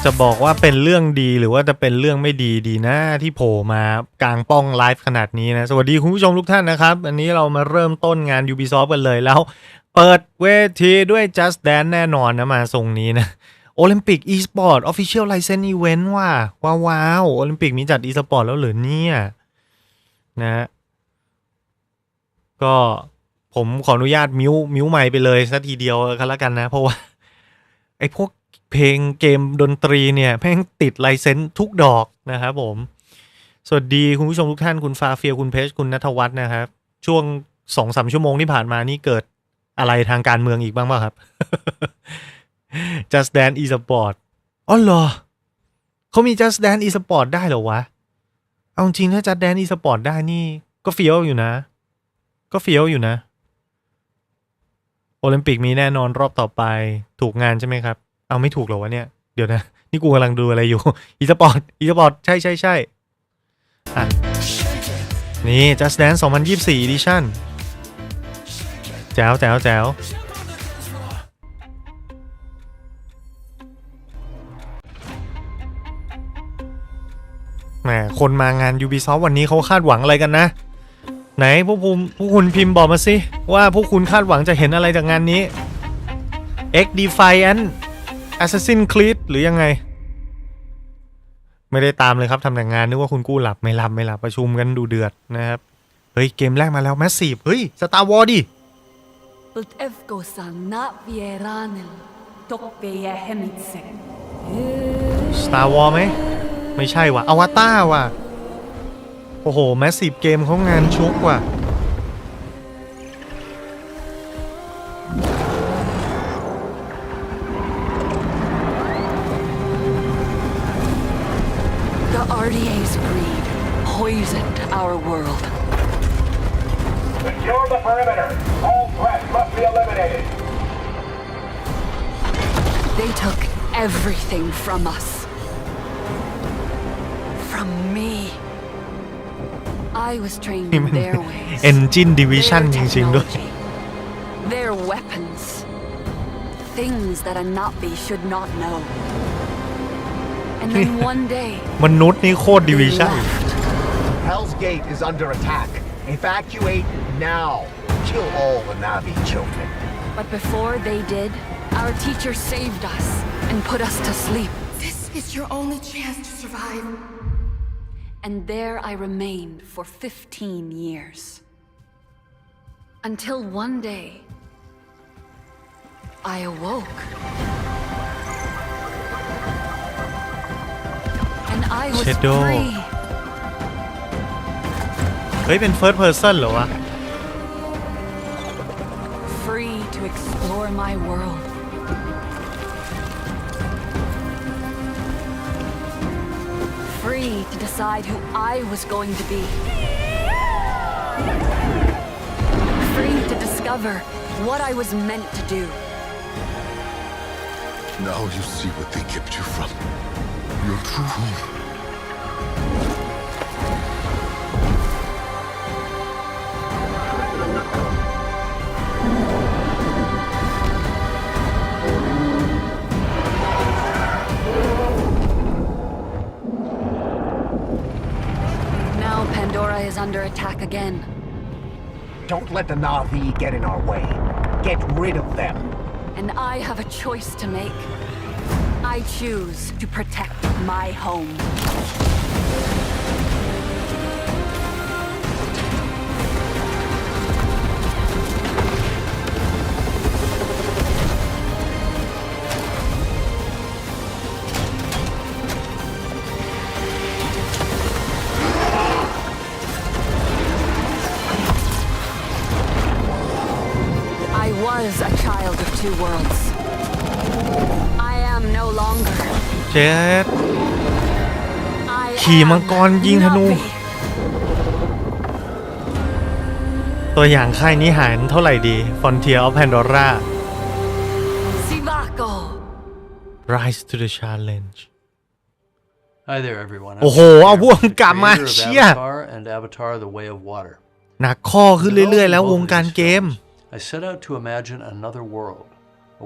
จะบอกว่าเป็นเรื่องดีหรือว่าจะเป็นเรื่องไม่ดีนะที่โผล่มากลางป้องไลฟ์ขนาดนี้นะสวัสดีคุณผู้ชมทุกท่านนะครับอันนี้เรามาเริ่มต้นงาน Ubisoft กันเลยแล้วเปิดเวทีด้วย Just Dance แน่นอนนะมาทรงนี้นะ Olympic Esport Official License Event ว่าว้าวโอลิมปิกมีจัด Esport แล้วหรือเนี่ยนะก็ผมขออนุญาตมิวใหม่ไปเลยสักทีเดียวกันแล้วกันนะเพราะว่าไอ้พวกเพลงเกมดนตรีเนี่ยแม่งติดไลเซนส์ทุกดอกนะครับผมสวัสดีคุณผู้ชมทุกท่านคุณฟาเฟียคุณเพชรคุณณัฐวัฒน์นะครับช่วง 2-3 ชั่วโมงที่ผ่านมานี่เกิดอะไรทางการเมืองอีกบ้างป่ะครับ Just Dance Esport อ๋อเหรอเขามี Just Dance Esport ได้เหรอวะเอาจริงถ้า Just Dance Esport ได้นี่ก็เฟี้ยวอยู่นะโอลิมปิกมีแน่นอนรอบต่อไปถูกงานใช่ไหมครับเอาไม่ถูกหรอวะเนี่ยเดี๋ยวนะนี่กูกำลังดูอะไรอยู่ อีสปอร์ตใช่อ่ะนี่ Just Dance 2024 Edition แจ๋วแหมคนมางาน Ubisoft วันนี้เขาคาดหวังอะไรกันนะไหนพวกคุณพิมพ์บอกมาสิว่าพวกคุณคาดหวังจะเห็นอะไรจากงานนี้ X Defiant Assassin's Creed หรือยังไงไม่ได้ตามเลยครับทำแต่งานนึกว่าคุณกู้หลับไม่หลับประชุมกันดูเดือดนะครับเฮ้ยเกมแรกมาแล้ว Massive เฮ้ย Star Wars ดิ Star Wars ไหมไม่ใช่ว่ะอวตารว่ะโอ้โห Massive เกมเขางานชุกว่ะRDA's greed poisoned our world. Secure the perimeter. All threats must be eliminated. They took everything from us. From me. I was trained in their ways. Engine Division จริงๆด้วย Their weapons. Things that a Navi should not know.And then one day มนุษย์นี่โคตร Division Hell's Gate is under attack. Evacuate now. Kill all the Navi children. But before they did, our teacher saved us and put us to sleep. This is your only chance to survive. And there I remained for 15 years. Until one day, I awoke.And I was free. เฮ้ยเป็น first person เหรอวะ Free to explore my world. Free to decide who I was going to be. Free to discover what I was meant to do. Now you see what they kept you from.Your true home. Now Pandora is under attack again. Don't let the Navi get in our way. Get rid of them. And I have a choice to make.I choose to protect my home. I was a child of two worlds.I am no longer. เจ็ดขี่มังกรยิงธนูตัวอย่างค่ายนี้หารเท่าไหร่ดี Frontier of Pandora Sivako Rise to the Challenge Hi there everyone โอ้โหเอาพวกกลับมาเชี่ย and Avatar the Way of Water หนักข้อขึ้นเรื่อยๆแล้ววงการเกม I set out to imagine another world,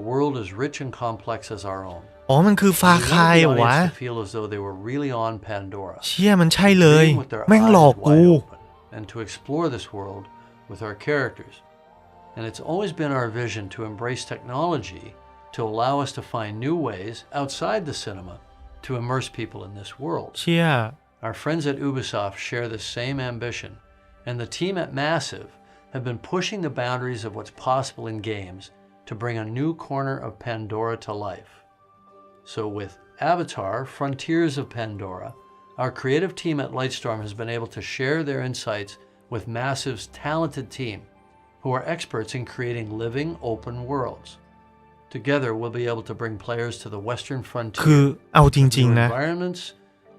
a world as rich and complex as our own. อ๋อมันคือฟาคายเหรอวะ feel as though they were really on Pandora. เชี่ยมันใช่เลยแม่งหลอกกู And to explore this world with our characters. And it's always been our vision to embrace technology to allow us to find new ways outside the cinema to immerse people in this world. เชี่ย Our friends at Ubisoft share the same ambition, and the team at Massive have been pushing the boundaries of what's possible in games to bring a new corner of Pandora to life. So with Avatar, Frontiers of Pandora, our creative team at Lightstorm has been able to share their insights with Massive's talented team, who are experts in creating living, open worlds. Together, we'll be able to bring players to the Western frontier. คือเอาจริงๆนะ New environments,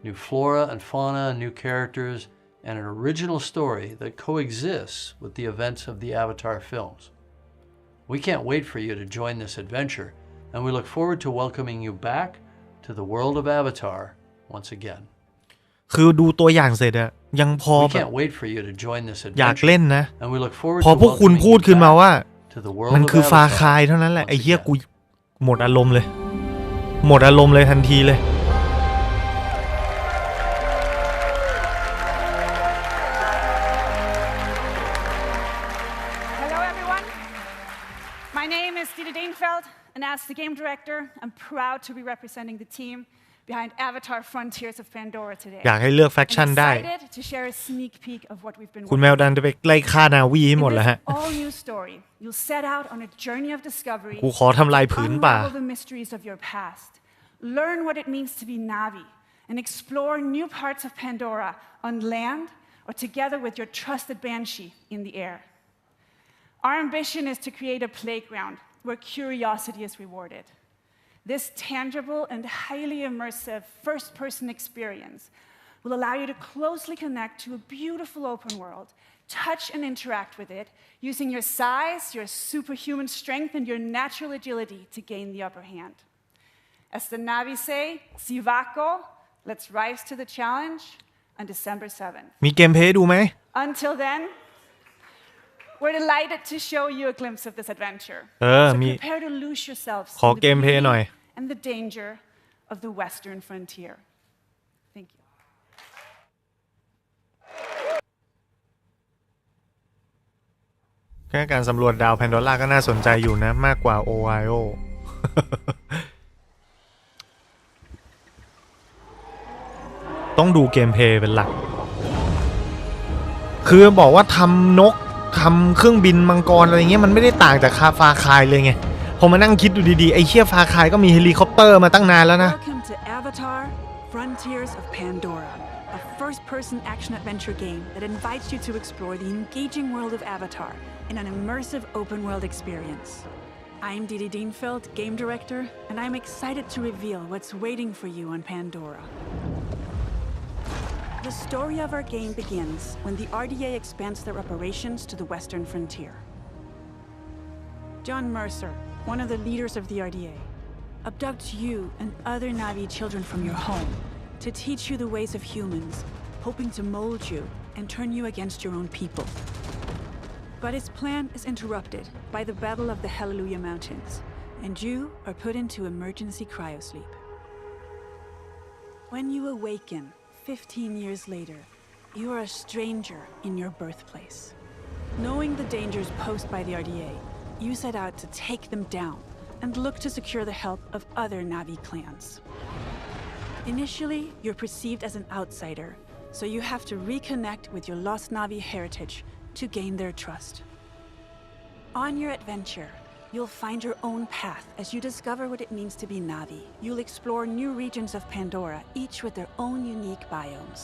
new flora and fauna, new characters, and an original story that coexists with the events of the Avatar films. We can't wait for you to join this adventure, and we look forward to welcoming you back to the world of Avatar once again. คือดูตัวอย่างเสร็จอะยังพอ We แบบ can't wait for you to join this อยาก adventure, เล่นนะ and we look forward พอ to พวกคุณ welcoming พูด you ขึ้นมา back ว่า to the world มัน of คือฟา Avatar คายเท่านั้นแหละ once ไอ้เหี้ย again. กูหมดอารมณ์เลยหมดอารมณ์เลยทันทีเลย Hello, everyone. My name is Dieter Deinfeld, and as the game director, I'm proud to be representing the team behind Avatar Frontiers of Pandora today. อยากให้เลือกแฟคชั่น I'm ได้ excited to share a sneak peek of what we've been คุณแมว working ดันจะไปไล่ฆ่านาวีให้ on. หมด In แล้ว this ฮะ all-new story, you'll set out on a journey of discovery, กูขอทำลายผืนป่า unravel the mysteries of your past, learn what it means to be Navi, and explore new parts of Pandora on land or together with your trusted Banshee in the air. Our ambition is to create a playground where curiosity is rewarded. This tangible and highly immersive first-person experience will allow you to closely connect to a beautiful open world, touch and interact with it, using your size, your superhuman strength, and your natural agility to gain the upper hand. As the Navi say, Sivako, let's rise to the challenge on December 7th. มีเกมเพลย์ดูไหม Until then, we're delighted to show you a glimpse of this adventure. เออ So มี prepare to lose yourselves ขอ in เก the มเพลย์หน่อย beauty and the danger of the Western frontier. Thank you. แค่การสำรวจดาวแพนโดร่าก็น่าสนใจอยู่นะมากกว่าโอไฮโอ ต้องดูเกมเพลย์เป็นหลัก คือบอกว่าทำนกทำเครื่องบินมังกรอะไรเงี้ยมันไม่ได้ต่างจากฟาคายเลยไงพอมานั่งคิดดูดีๆไอ้เชี่ยฟาคายก็มีเฮลิคอปเตอร์มาตั้งนานแล้วนะ Welcome to Avatar Frontiers of Pandora, a first-person action-adventure game that invites you to explore the engaging world of Avatar in an immersive open-world experience. I'm Didi Deinfeld, game director, and I'm excited to reveal what's waiting for you on Pandora. The story of our game begins when the RDA expands their operations to the western frontier. John Mercer, one of the leaders of the RDA, abducts you and other Navi children from your home to teach you the ways of humans, hoping to mold you and turn you against your own people. But his plan is interrupted by the Battle of the Hallelujah Mountains, and you are put into emergency cryosleep. When you awaken 15 years later, you are a stranger in your birthplace. Knowing the dangers posed by the RDA, you set out to take them down and look to secure the help of other Navi clans. Initially, you're perceived as an outsider, so you have to reconnect with your lost Navi heritage to gain their trust. On your adventure, you'll find your own path as you discover what it means to be Navi. You'll explore new regions of Pandora, each with their own unique biomes.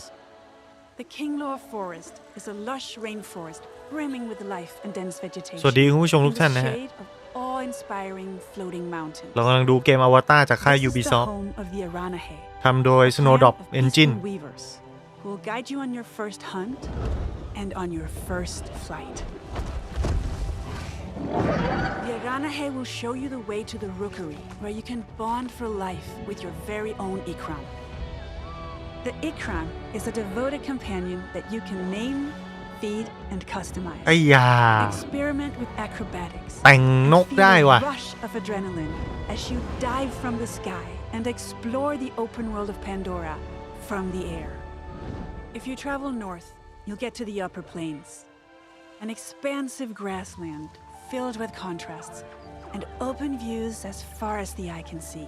The Kinglor Forest is a lush rainforest brimming with life and dense vegetation. สวัสดีคุณผู้ชมทุกท่านนะฮะ In the shade of awe-inspiring floating mountains. เรากำลังดูเกมอวตารจากค่าย This is the Ubisoft home of the Aranahe, ทำโดย a clan Snowdrop of peaceful Engine weavers who will guide you on your first hunt and on your first flight. The Aranahe will show you the way to the Rookery, where you can bond for life with your very own Ikram. The Ikram is a devoted companion that you can name, feed, and customize. ไอ้ยา Experiment with acrobatics. แต่งนก Feel ได้ a ว่ะ rush of adrenaline as you dive from the sky and explore the open world of Pandora from the air. If you travel north, you'll get to the upper plains, an expansive grassland filled with contrasts and open views as far as the eye can see.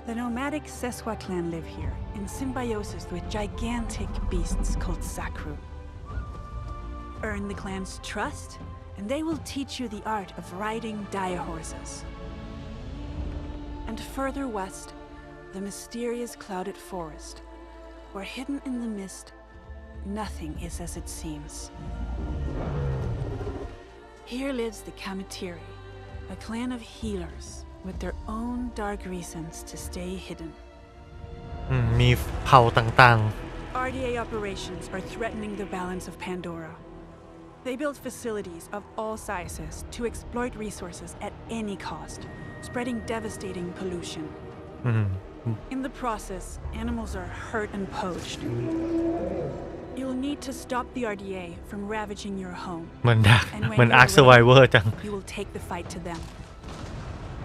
The nomadic Seswa clan live here in symbiosis with gigantic beasts called Sakru. Earn the clan's trust, and they will teach you the art of riding dire horses. And further west, the mysterious clouded forest, where hidden in the mist, nothing is as it seems. Here lives the Kamatiri, a clan of healers with their own dark reasons to stay hidden. มีเผ่าต่าง RDA operations are threatening the balance of Pandora. They build facilities of all sizes to exploit resources at any cost, spreading devastating pollution. In the process, animals are hurt and poached. You'll need to stop the RDA from ravaging your home. ๆเหมือนดัก And เหมือน when Ark you're Survivor ready, จัง you will take the fight to them.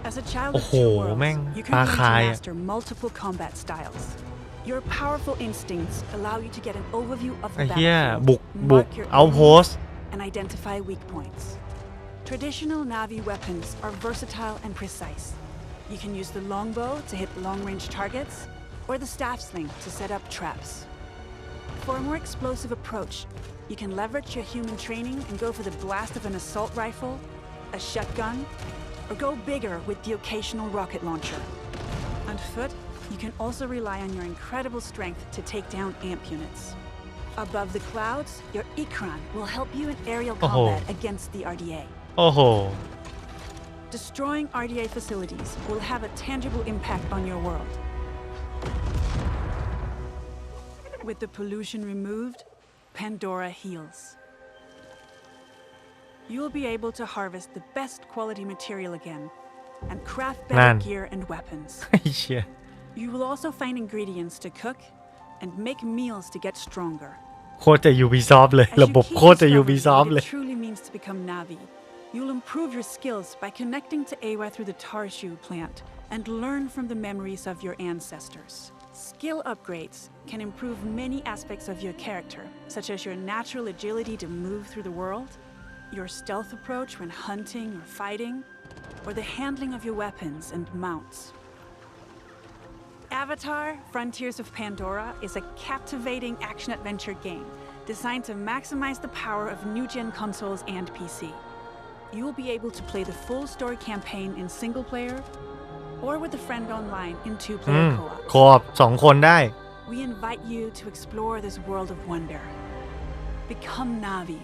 As a child โอ้ of โห two worlds, แม่ง you ปลา can learn คาย to อะ master multiple combat styles. Your powerful instincts allow you to get an overview of ไอ้ the เหี้ย battlefield, บุก mark your เอาโพส enemies, and identify weak points. Traditional Navi weapons are versatile and precise. You can use the longbow to hit long-range targets, or the staff sling to set up traps. For a more explosive approach, you can leverage your human training and go for the blast of an assault rifle, a shotgun, or go bigger with the occasional rocket launcher. On foot, you can also rely on your incredible strength to take down amp units. Above the clouds, your Ikran will help you in aerial combat against the RDA. โอ้โห Destroying RDA facilities will have a tangible impact on your world. With the pollution removed, Pandora heals. You will be able to harvest the best quality material again and craft better gear and weapons. ไอ้เชี่ย You will also find ingredients to cook and make meals to get stronger. โคตรจะ Ubisoft เลย As ระ you บบ keep โคตรจะ discovering Ubisoft what เลย it truly means to become Navi, you'll improve your skills by connecting to Awa through the Tarshu plant and learn from the memories of your ancestors. Skill upgrades can improve many aspects of your character, such as your natural agility to move through the world, your stealth approach when hunting or fighting, or the handling of your weapons and mounts. Avatar: Frontiers of Pandora is a captivating action-adventure game designed to maximize the power of new-gen consoles and PC. You will be able to play the full story campaign in single-player or with a friend online in two-player co-op. คออบ2 คนได้ We invite you to explore this world of wonder. Become Navi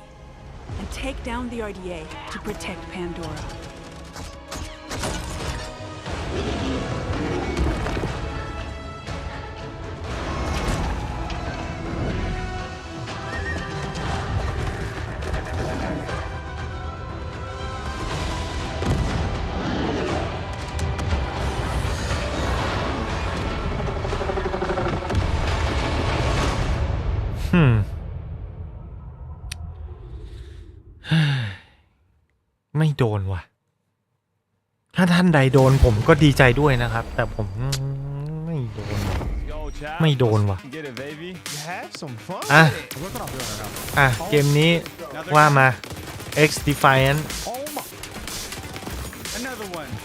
and take down the RDA to protect Pandora.ไม่โดนว่ะ ถ้าท่านใดโดนผมก็ดีใจด้วยนะครับ แต่ผมไม่โดน ไม่โดนว่ะ อ่ะ เกมนี้ว่ามา X Defiant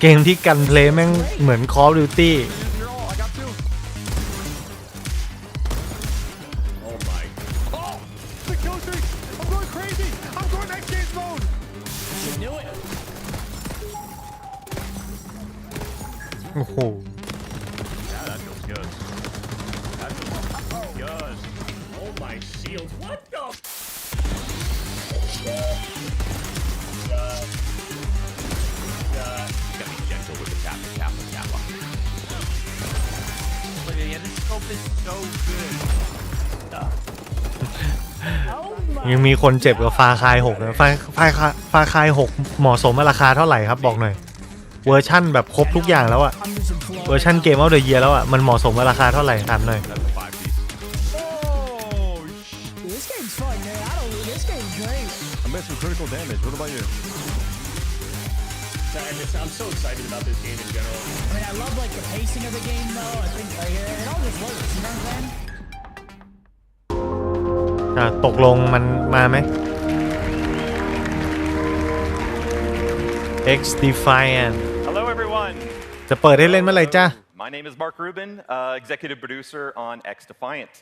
เกมที่กันเพลย์แม่งเหมือน Call of Dutyโอ้โห ยังมีคนเจ็บกับฟาคาย6นะฟาคาย6เหมาะสมราคาเท่าไหร่ครับบอกหน่อยเวอร์ชั่นแบบครบทุกอย่างแล้วอะเวอร์ชั่นเกมเอาเดอะเยียร์แล้วอะมันเหมาะสมราคาเท่าไหร่ถามหน่อย This game's fun, man. This game's great. I made some critical damage. What about you? I'm so excited about this game in general. I mean, I love like the pacing of the game though. I think like, it all just works. You know what I'm saying? ตกลงมันมาไหม X Defiant Hello everyone จะเปิดให้เล่นเมื่อไหร่จ้า My name is Mark Rubin, executive producer on X Defiant.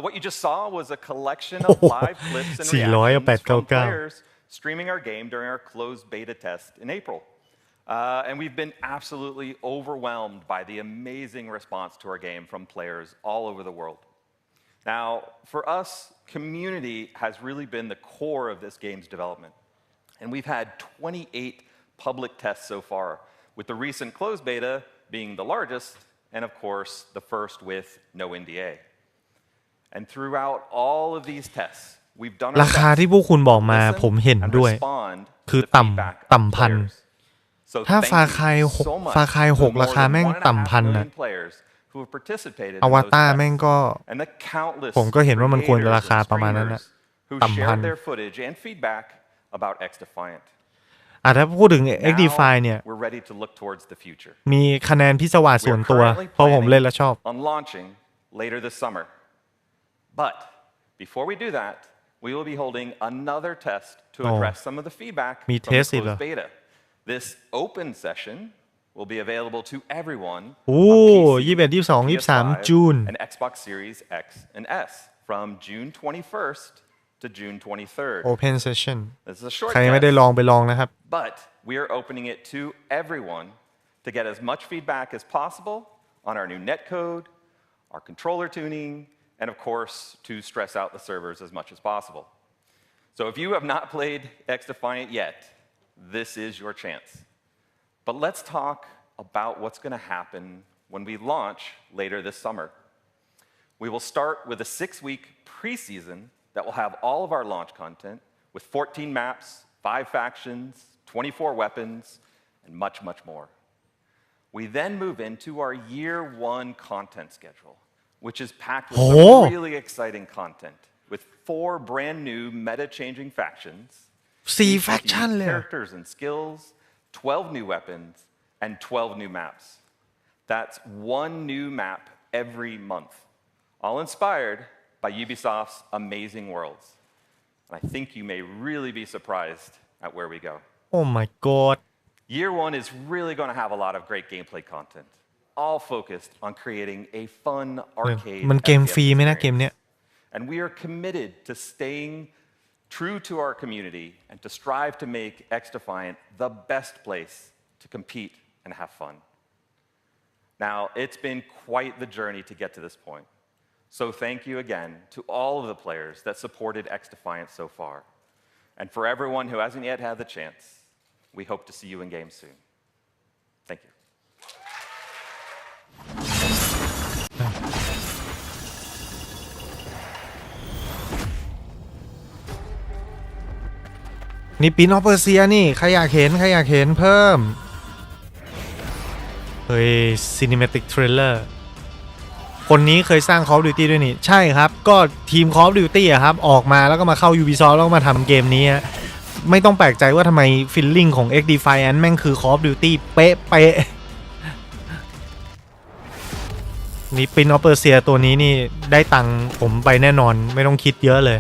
What you just saw was a collection of live clips and reactions from players streaming our game during our closed beta test in April. And we've been absolutely overwhelmed by the amazing response to our game from players all over the world. Now, for us, community has really been the core of this game's development. And we've had 28 public tests so far, with the recent closed beta being the largest, and of course, the first with no NDA. And throughout all of these tests, we've done our ราคาที่พวกคุณบอกมาผมเห็นด้วยคือต่ำพันถ้าฟาคาย6ราคาแม่งต่ำพันน่ะอวตารแม่งก็ผมก็เห็นว่ามันควรจะราคาประมาณนั้นนะต่ำพันถ้าพูดถึง X Defiant เนี่ยมีคะแนนพิศวาสส่วนตัวเพราะผมเล่นแล้วชอบ But before we do that, we will be holding another test to address some of the feedback from the closed beta. This open session will be available to everyone on PC, PS5, June and Xbox Series X and S from June 21st to June 23rd. Open session. This is a short ใครไม่ได้ลองไปลองนะครับ But we are opening it to everyone to get as much feedback as possible on our new netcode, our controller tuning, and of course, to stress out the servers as much as possible. So if you have not played X Defiant yet, this is your chance. But let's talk about what's going to happen when we launch later this summer. We will start with a 6-week preseason that will have all of our launch content with 14 maps, 5 factions, 24 weapons, and much, much more. We then move into our year 1 content schedule, which is packed with some really exciting content with 4 brand new meta-changing factions, 4 faction เลย characters and skills, 12 new weapons, and 12 new maps. That's 1 new map every month, all inspired by Ubisoft's amazing worlds. And I think you may really be surprised at where we go. Oh my god. Year 1 is really going to have a lot of great gameplay content, all focused on creating a fun arcade มันเกมฟรีไหมนะเกมเนี้ย And we are committed to staying true to our community and to strive to make X Defiant the best place to compete and have fun. Now, it's been quite the journey to get to this point. So thank you again to all of the players that supported X Defiant so far. And for everyone who hasn't yet had the chance, we hope to see you in game soon. Thank you. นี่ปินออฟเปอร์เซียนี่ใครอยากเห็นเพิ่มเฮ้ย Cinematic Trailer คนนี้เคยสร้าง Call of Duty ด้วยนี่ใช่ครับก็ทีม Call of Duty อะครับออกมาแล้วก็มาเข้า Ubisoft แล้วก็มาทำเกมนี้ไม่ต้องแปลกใจว่าทำไมฟีลลิ่งของ X Defiant แม่งคือ Call of Duty เป๊ะนี่ปินออฟเปอร์เซียตัวนี้นี่ได้ตังค์ผมไปแน่นอนไม่ต้องคิดเยอะเลย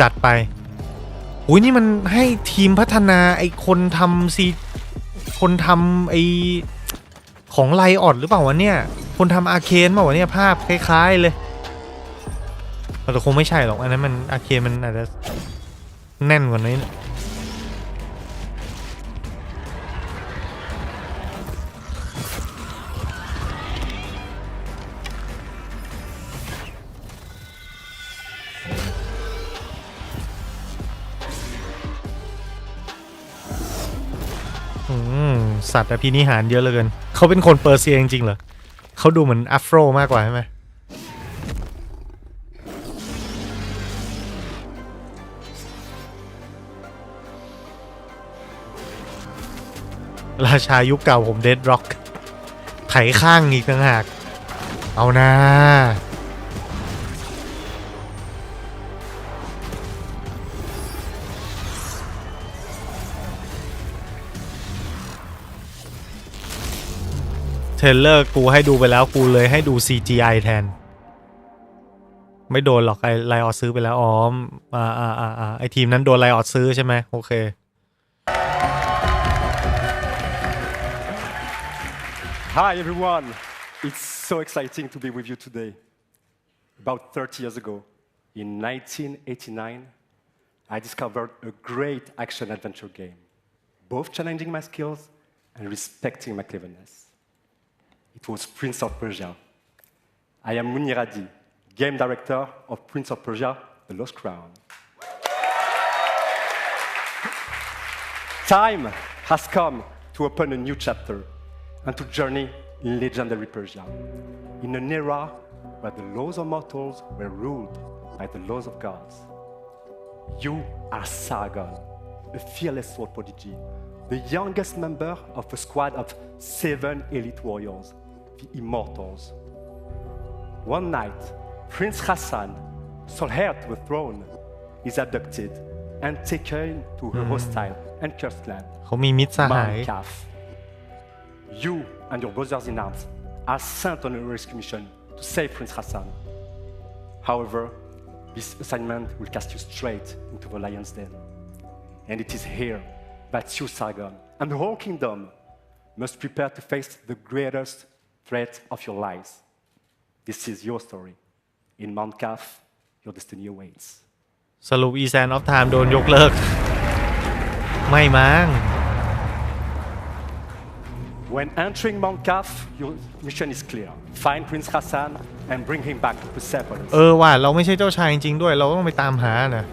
จัดไปอุ้ยนี่มันให้ทีมพัฒนาไอคนทำไอของไลออดหรือเปล่าวะเนี่ยคนทำอาร์เคนเปล่าวะเนี่ยภาพคล้ายๆเลยแต่คงไม่ใช่หรอกอันนั้นมันอาร์เคนมันอาจจะแน่นกว่านี้สัตว์อภินิหารเยอะเหลือเกินเขาเป็นคนเปอร์เซียจริงๆเหรอเขาดูเหมือนอัฟโรมากกว่าใช่ไหมราชายุคเก่าผมเดดร็อกไถข้างอีกต่างหากเอานะ เทรลเลอร์กูให้ดูไปแล้วกูเลยให้ดู CGI แทนไม่โดนหรอกไอ้ไลออดซื้อไปแล้วอ๋อไอ้ทีมนั้นโดนไลออดซื้อใช่ไหมโอเค Hi everyone, it's so exciting to be with you today. About 30 years ago, in 1989, I discovered a great action-adventure game, both challenging my skills and respecting my cleverness. It was Prince of Persia. I am Muniradi, game director of Prince of Persia, The Lost Crown. Time has come to open a new chapter and to journey in legendary Persia, in an era where the laws of mortals were ruled by the laws of gods. You are Sargon, a fearless sword prodigy, the youngest member of a squad of 7 elite warriors, the Immortals. One night, Prince Hassan, sole heir to the throne, is abducted and taken to a hostile and cursed land, เขามีมิตรสหาย Mount You and your brothers in arms are sent on a rescue mission to save Prince Hassan. However, this assignment will cast you straight into the lion's den. And it is here that you, Sargon, and the whole kingdom must prepare to face the greatest threat of your lives. This is your story. In Mount Kaf, your destiny awaits. สรุปอีแซนออฟไทม์โดนยกเลิกไม่มั้ง When entering Mount Kaf, your mission is clear. Find Prince Hassan and bring him back to Persepolis. ว่าเราไม่ใช่เจ้าชายจริงๆด้วยเราต้องไปตามหานะ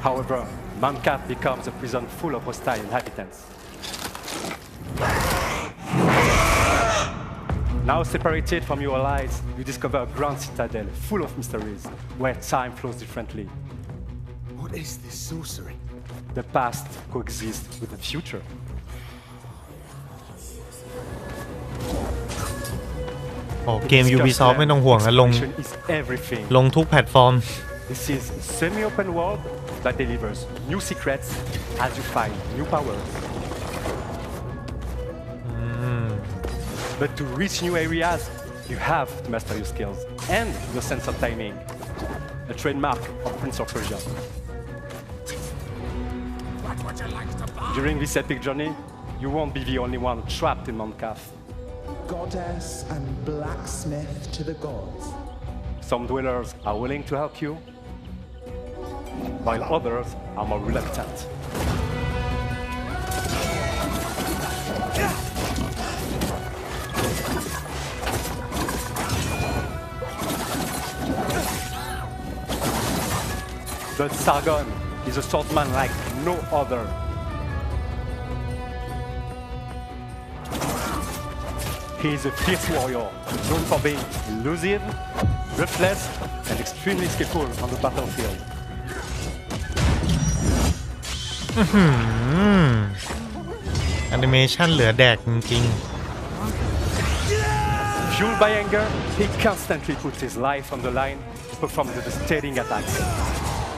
However, Mount Kaf becomes a prison full of hostile inhabitants. Now separated from your allies, you discover a grand citadel full of mysteries, where time flows differently. What is this sorcery? The past coexists with the future. Game Ubisoft ไม่ต้องห่วงนะลงทุกแพลตฟอร์ม This is a semi-open world that delivers new secrets as you find new powers. But to reach new areas, you have to master your skills and your sense of timing, a trademark of Prince of Persia. During this epic journey, you won't be the only one trapped in Mount Kaf. Goddess and blacksmith to the gods. Some dwellers are willing to help you, while others are more reluctant. But Sargon is a swordsman like no other. He is a fierce warrior, known for being elusive, ruthless, and extremely skillful on the battlefield. แอนิเมชันเหลือแดกจริง Fueled by anger, he constantly puts his life on the line to perform the devastating attacks.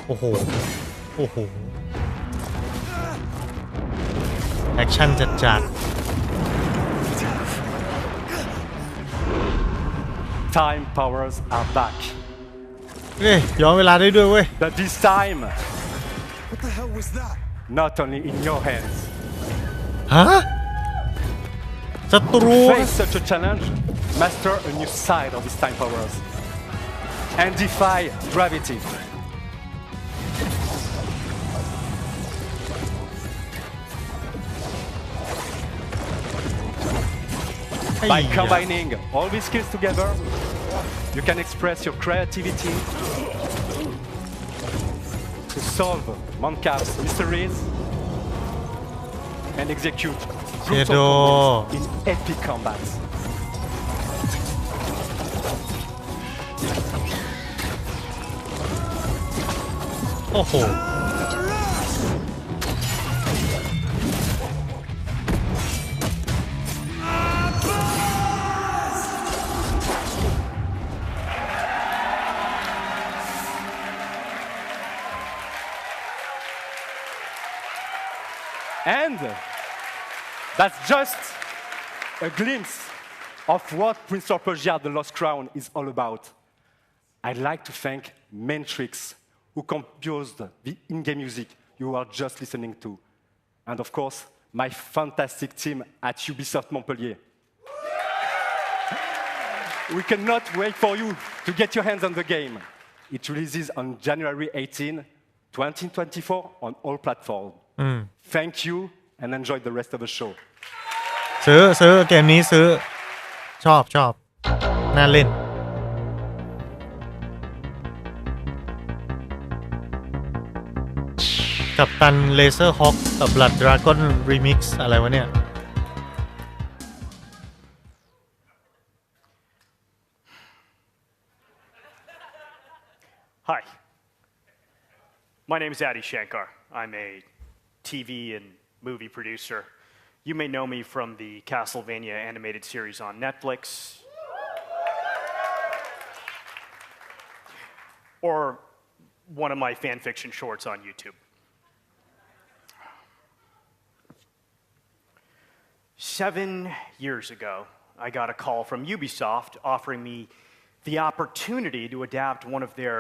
โอ้โหแอคชั่นจัด Time powers are back. ย้อนเวลาได้ด้วยเว้ย But this time, What the hell was that? not only in your hands. ฮะศัตรู Face such a challenge, master a new side of his time powers, and defy gravity. By combining all these skills together, you can express your creativity to solve Mount Kaf's mysteries and execute brutal combos in epic combats. โอ้โห And that's just a glimpse of what Prince of Persia: The Lost Crown is all about. I'd like to thank Matrix, who composed the in-game music you are just listening to. And of course, my fantastic team at Ubisoft Montpellier. We cannot wait for you to get your hands on the game. It releases on January 18, 2024 on all platforms. Thank you and enjoy the rest of the show. ซื้อเกมนี้ซื้อชอบน่าเล่นกัปตันเลเซอร์ฮอคกับบลัดดราก้อนรีมิกซ์อะไรวะเนี่ย Hi, my name is Adi Shankar. I'm a TV and movie producer. You may know me from the Castlevania animated series on Netflix, or one of my fan fiction shorts on YouTube. 7 years ago, I got a call from Ubisoft offering me the opportunity to adapt one of their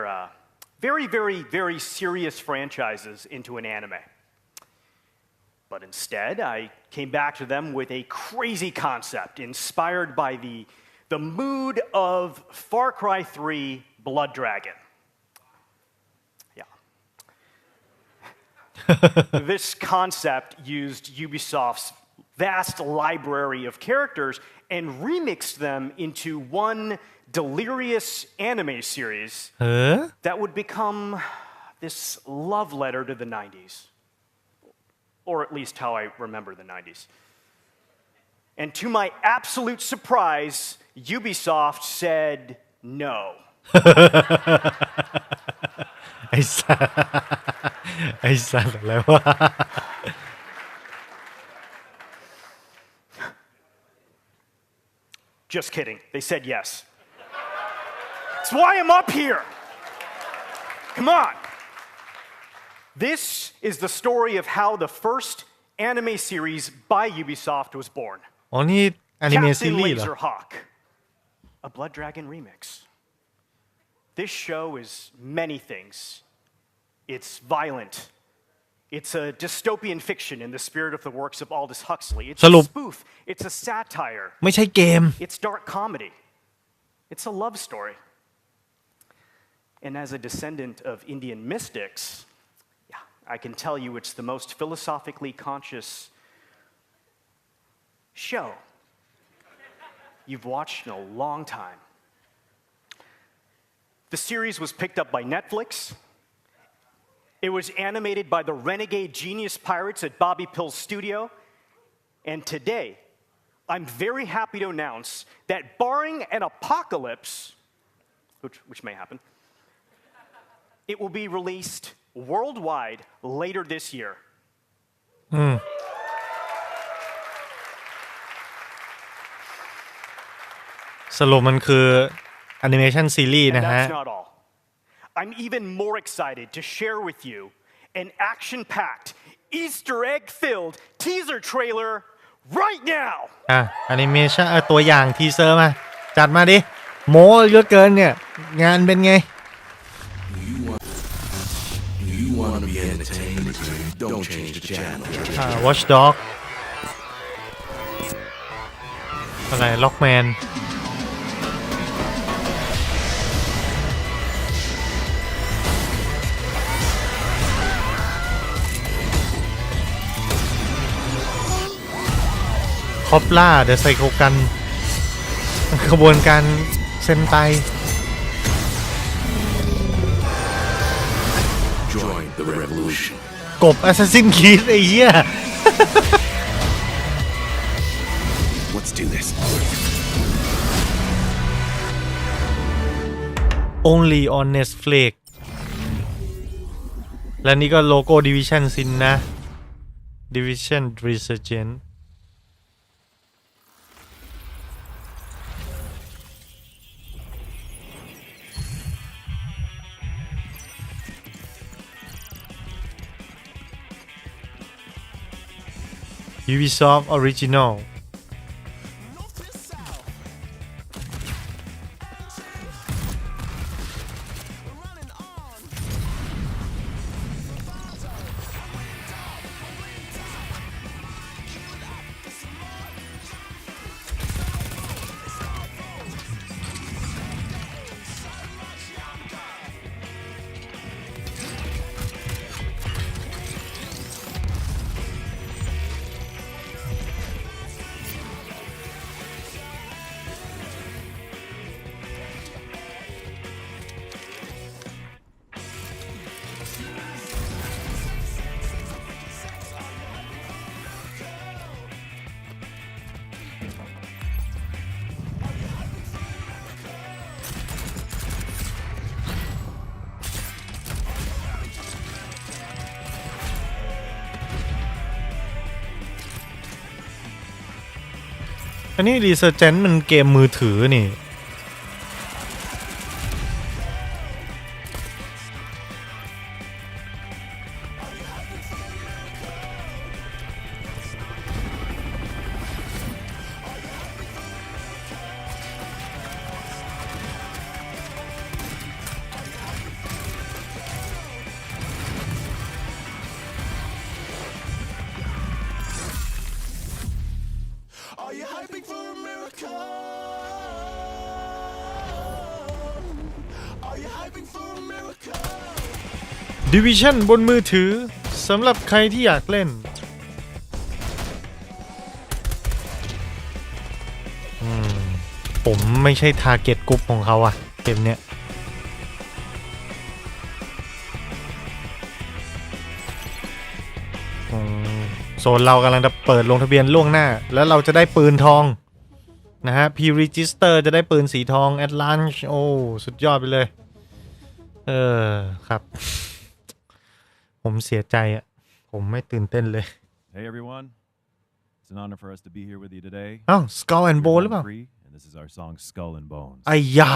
very, very, very serious franchises into an anime. But instead, I came back to them with a crazy concept inspired by the mood of Far Cry 3 Blood Dragon. Yeah. This concept used Ubisoft's vast library of characters and remixed them into one delirious anime series that would become this love letter to the 90s. Or at least how I remember the 90s. And to my absolute surprise, Ubisoft said no. ไอ้สัสอะไรวะ Just kidding. They said yes. That's why I'm up here. Come on. This is the story of how the first anime series by Ubisoft was born. อ๋อนี่อนิเมะซี Captain รีส์เหรอ Laserhawk, a Blood Dragon remix. This show is many things. It's violent. It's a dystopian fiction in the spirit of the works of Aldous Huxley. It's a spoof. It's a satire. ไม่ใช่เกม It's dark comedy. It's a love story. And as a descendant of Indian mystics, I can tell you it's the most philosophically conscious show you've watched in a long time. The series was picked up by Netflix. It was animated by the renegade genius pirates at Bobby Pill's studio. And today, I'm very happy to announce that barring an apocalypse, which may happen, it will be released worldwide later this year. สรุปมันคือแอนิเมชันซีรีส์ And นะฮะ that's not all. I'm even more excited to share with you an action-packed, Easter egg-filled teaser trailer right now. แอนิเมชันตัวอย่างทีเซอร์มาจัดมาดิโม้เยอะเกินเนี่ยงานเป็นไง You want to be entertained? Don't change the channel. Watch Dog อะไรล็อกแมนคอปล่าเดอะไซโคกันขบวนการเซนไต Join the revolution. กบ Assassin's Creed ไอ้เหี้ย Let's do this. Only on Netflix และนี่ก็โลโก้ Division Sin นะ Division Resurgence Ubisoft Original อันนี้ Resurgence มันเกมมือถือนี่ Division บนมือถือสำหรับใครที่อยากเล่นผมไม่ใช่ Target Group ของเขาอะเกมเนี้ยโซนเรากำลังจะเปิดลงทะเบียนล่วงหน้าแล้วเราจะได้ปืนทองนะฮะ Pre-Register จะได้ปืนสีทอง At Launch โอ้สุดยอดไปเลยครับผมเสียใจอ่ะผมไม่ตื่นเต้นเลย Hey everyone, it's an honor for us to be here with you today. อ้าว Skull and Bones หรือเปล่า And this is our song Skull and Bones. ไอ้ยา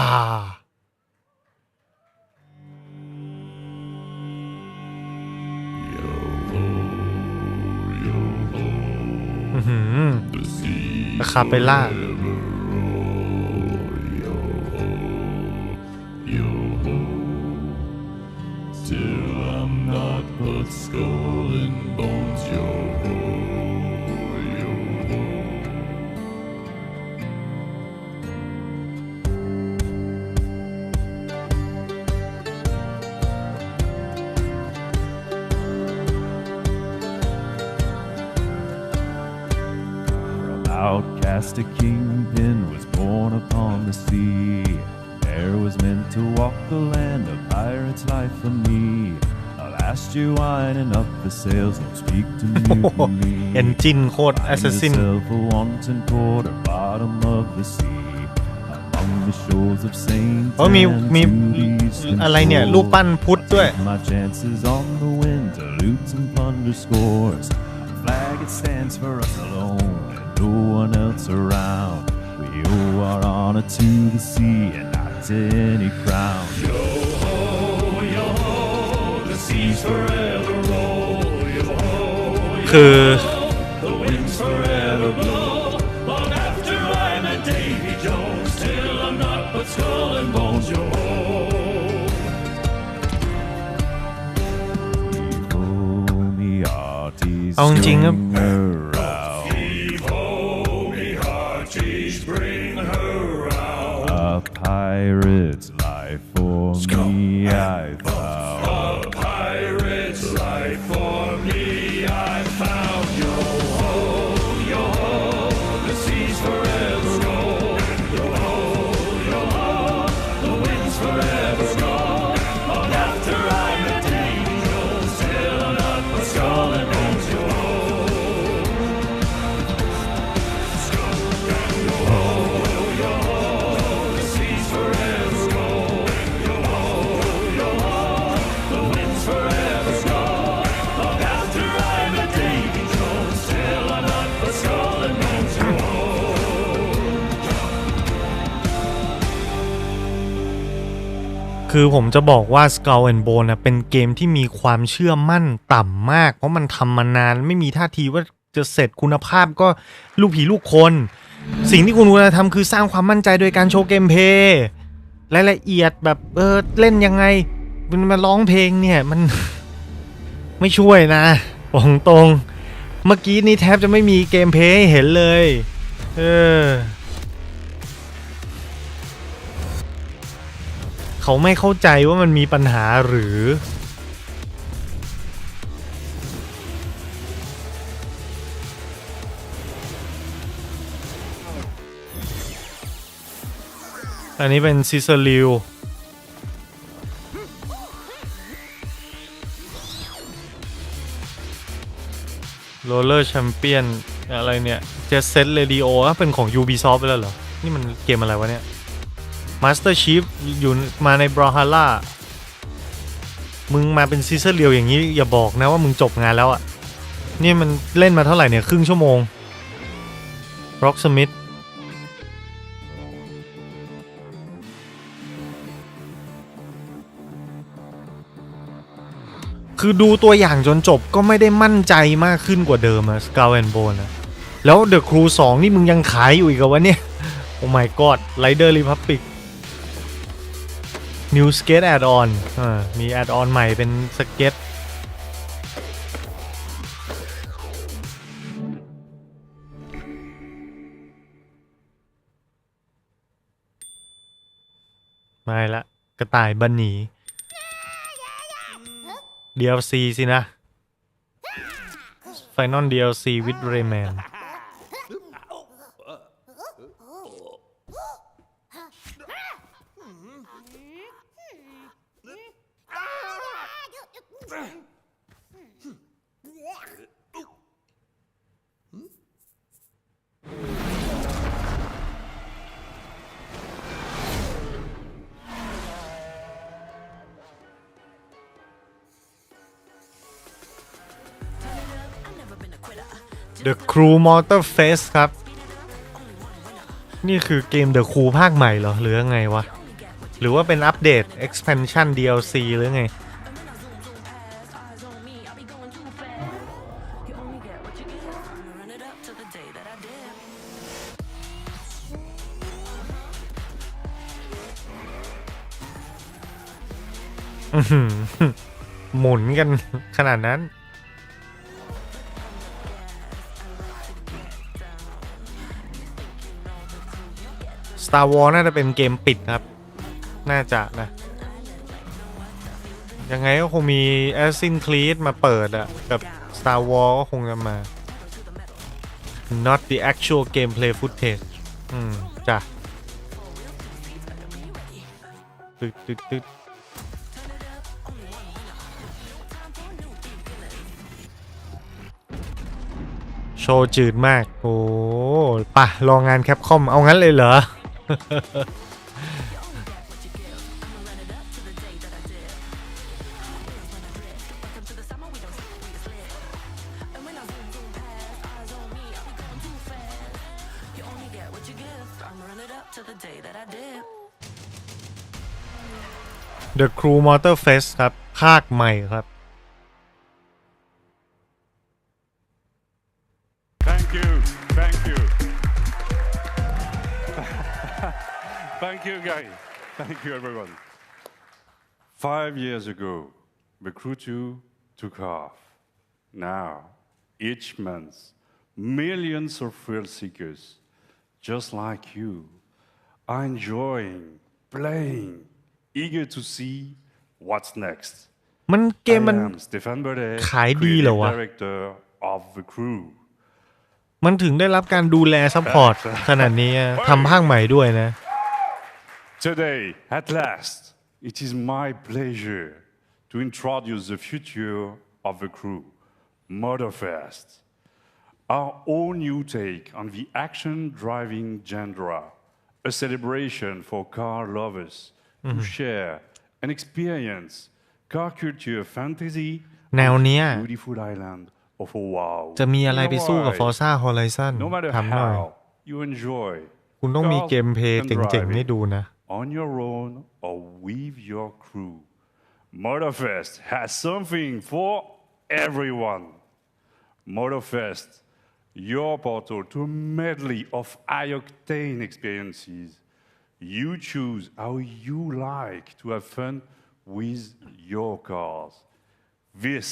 ราคาไปล่าTill I'm not but skull and bones, yo ho, yo ho. From outcast a kingpin was born upon the sea. There was meant to walk the land, a pirate's life for me. Alas, you're winding up the sails, don't speak to me. Engine โคตร Assassin. Find yourself a wanton quarter, bottom of the sea. Among the shores of saints มีอะไรเนี่ยรูปปั้นพุทธด้วย My chances on the wind to loot and plunder scores. A flag it stands for us alone and no one else around. We owe our honor to the sea and not to any crown. Yo ho, yo ho, the seas forever roll. Yo ho, yo ho, the winds forever blow. Long after I'm a Davy Jones, till I'm not but skull and bones. Yo ho. Me hearties เอาจริงๆครับ A pirate's life for me I found. A pirate's life for me I found. Yo ho, yo ho, the seas forever roll. Yo ho, yo ho, the winds forever roll. Long after I'm a Davy Jones, till I'm not but skull and bones. Yo ho, skull and yo ho, yo ho.คือผมจะบอกว่า Skull and Bones นะเป็นเกมที่มีความเชื่อมั่นต่ำมากเพราะมันทำมานานไม่มีท่าทีว่าจะเสร็จคุณภาพก็ลูกผีลูกคนสิ่งที่คุณควรจะทำคือสร้างความมั่นใจโดยการโชว์เกมเพลย์รายละเอียดแบบเล่นยังไงมันมาร้องเพลงเนี่ยมัน ไม่ช่วยนะบอกตรงเมื่อกี้นี้แทบจะไม่มีเกมเพลย์ให้เห็นเลยเขาไม่เข้าใจว่ามันมีปัญหาหรืออันนี้เป็นซิซาริวโรลเลอร์แชมเปี้ยนอะไรเนี่ยเจสเซตเรดิโอเป็นของ Ubisoft ไปแล้วเหรอนี่มันเกมอะไรวะเนี่ยMaster Chief อยู่มาในบราฮาร่ามึงมาเป็นซิซาริวอย่างนี้อย่าบอกนะว่ามึงจบงานแล้วอ่ะนี่มันเล่นมาเท่าไหร่เนี่ยครึ่งชั่วโมง Rocksmith คือดูตัวอย่างจนจบก็ไม่ได้มั่นใจมากขึ้นกว่าเดิมอะ Skull and Bones นะแล้ว The Crew 2 นี่มึงยังขายอยู่อีกเหรอวะเนี่ย โอ้ my god Rider Republic New Skate Add-on มี Add-on ใหม่เป็นสเก็ตไม่ละกระต่ายบันหนี DLC สินะ Final DLC with Rayman The Crew Motor Fest ครับ นี่คือเกม The Crew ภาคใหม่เหรอหรือไงวะหรือว่าเป็นอัปเดต expansion DLC หรือไงหมุนกันขนาดนั้น Star Wars น่าจะเป็นเกมปิดครับน่าจะนะยังไงก็คงมี Assassin's Creed มาเปิดอะกับ Star Wars ก็คงจะมา not the actual gameplay footage จ้ะตึ๊ดโชว์จืดมากโอ้ป่ะรองานแคปคอมเอางั้นเลยเหรอ The Crew Motor Fest ครับภาคใหม่ครับ Thank you. Thank you, guys. Thank you, everyone. 5 years ago, the Crew 2 took off. Now, each month, millions of thrill seekers, just like you, are enjoying, playing, eager to see what's next. มันเกมมันขายดีเหรอวะ director of the Crew. มันถึงได้รับการดูแลซัพพอร์ตขนาดนี้ทำภาคใหม่ด้วยนะ Today, at last, it is my pleasure to introduce the future of the Crew, Motorfest, our all new take on the action-driving genre, a celebration for car lovers who share and experience car culture, fantasy, แนวเนี้ย beautiful island of a wow. จะมีอะไรไปสู้กับ Forza Horizon ทำหน่อย you enjoy, คุณต้องมีเกมเพลย์เจ๋งๆให้ดูนะ on your own or with your crew. Motorfest has something for everyone. Motorfest, your portal to a medley of high-octane experiences. You choose how you like to have fun with your cars. This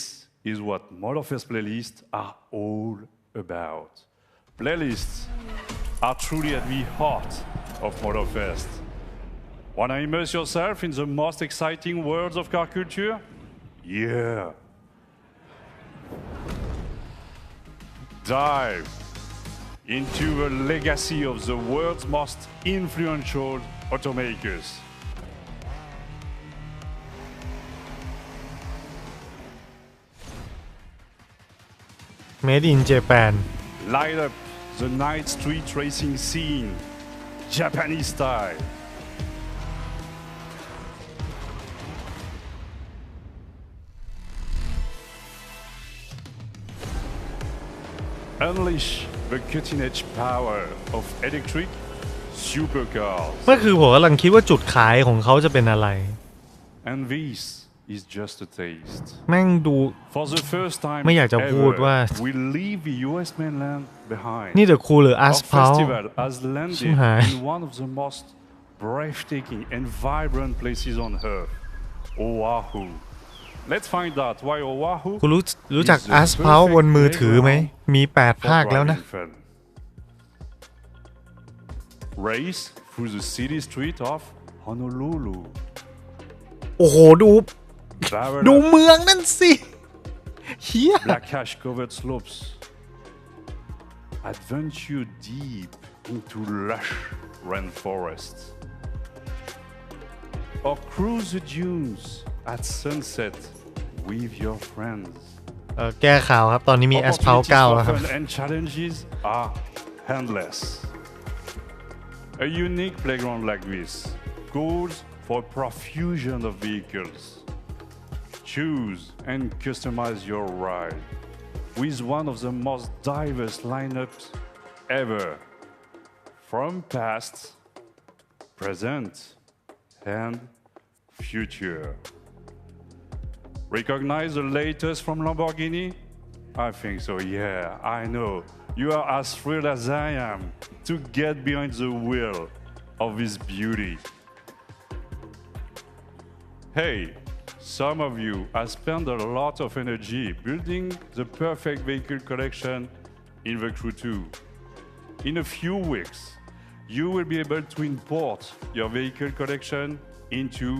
is what Motorfest playlists are all about. Playlists are truly at the heart of Motorfest. Want to immerse yourself in the most exciting worlds of car culture? Yeah. Dive into the legacy of the world's most influential automakers. Made in Japan. Light up the night street racing scene, Japanese style. Unleash the cutting-edge power of electric supercars. ก็คือผมกำลังคิดว่าจุดขายของเขาจะเป็นอะไร And this is just a taste. แม่งดู For the first time ไม่อยากจะพูดว่า ever, we leave the U.S. mainland behind. นี่เดอะคูลหรืออาส Our พาล festival has ชิบ landed หาย in one of the most breathtaking and vibrant places on Earth, Oahu. Let's find out why Oahu คุณรู้จักอาสพาลบนมือถือไหมมี8ภาคแล้วนะ Race through the city street of Honolulu. โอ้โหดูเมืองนั่นสิเฮีย Black ash covered slopes. Adventure deep into lush rainforests. Or cruise the dunes at sunset with your friends. แก้ข่าวครับตอนนี้มี Asphalt 9 แล้วครับ And challenges are endless. A unique playground like this calls for a profusion of vehicles. Choose and customize your ride with one of the most diverse lineups ever, from past, present, and future. Recognize the latest from Lamborghini? I think so, yeah, I know. You are as thrilled as I am to get behind the wheel of this beauty. Hey, some of you have spent a lot of energy building the perfect vehicle collection in the Crew 2. In a few weeks, you will be able to import your vehicle collection into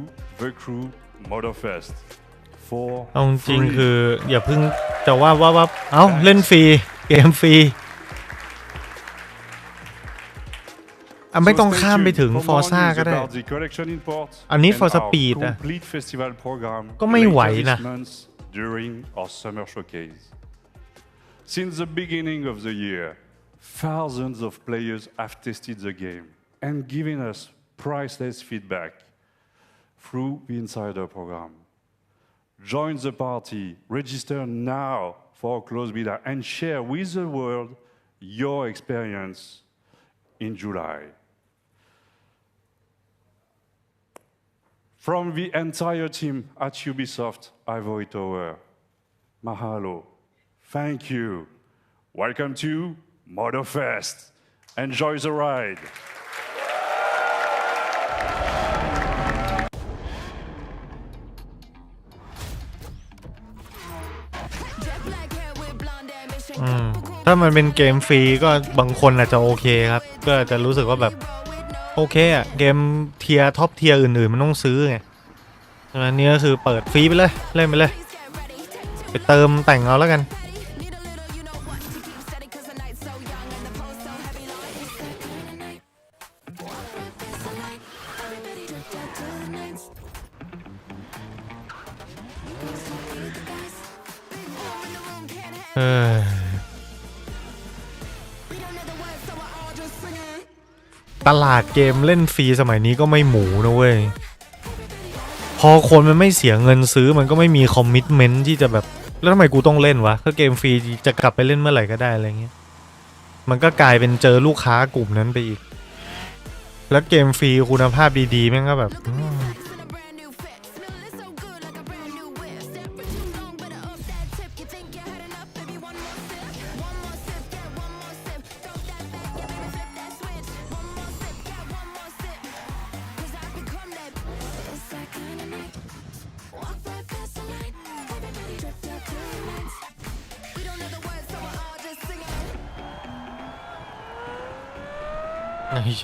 the Crew Motorfest. เอาจริงคืออย่าเพิ่งจะว่าเอาเล่นฟรีเกมฟรีไม่ต้องข้ามไปถึง Forza ก็ได้อันนี้ For Speed อ่ะก็ไม่ไหวนะ during our summer showcase. Since the beginning of the year, thousands of players have tested the game and given us priceless feedback through the Insider program. Join the party, register now for a close beta, and share with the world your experience in July. From the entire team at Ubisoft Ivory Tower, mahalo, thank you. Welcome to Motorfest. Enjoy the ride.ถ้ามันเป็นเกมฟรีก็บางคนอาจจะโอเคครับก็จะรู้สึกว่าแบบโอเคอะเกมเทียร์ท็อปเทียร์อื่นๆมันต้องซื้อไงอันนี้ก็คือเปิดฟรีไปเลยเล่นไปเลยไปเติมแต่งเอาแล้วกันตลาดเกมเล่นฟรีสมัยนี้ก็ไม่หมูนะเว้ยพอคนมันไม่เสียเงินซื้อมันก็ไม่มีคอมมิตเมนต์ที่จะแบบแล้วทำไมกูต้องเล่นวะถ้าเกมฟรีจะกลับไปเล่นเมื่อไหร่ก็ได้อะไรเงี้ยมันก็กลายเป็นเจอลูกค้ากลุ่มนั้นไปอีกแล้วเกมฟรีคุณภาพดีๆแม่งก็แบบ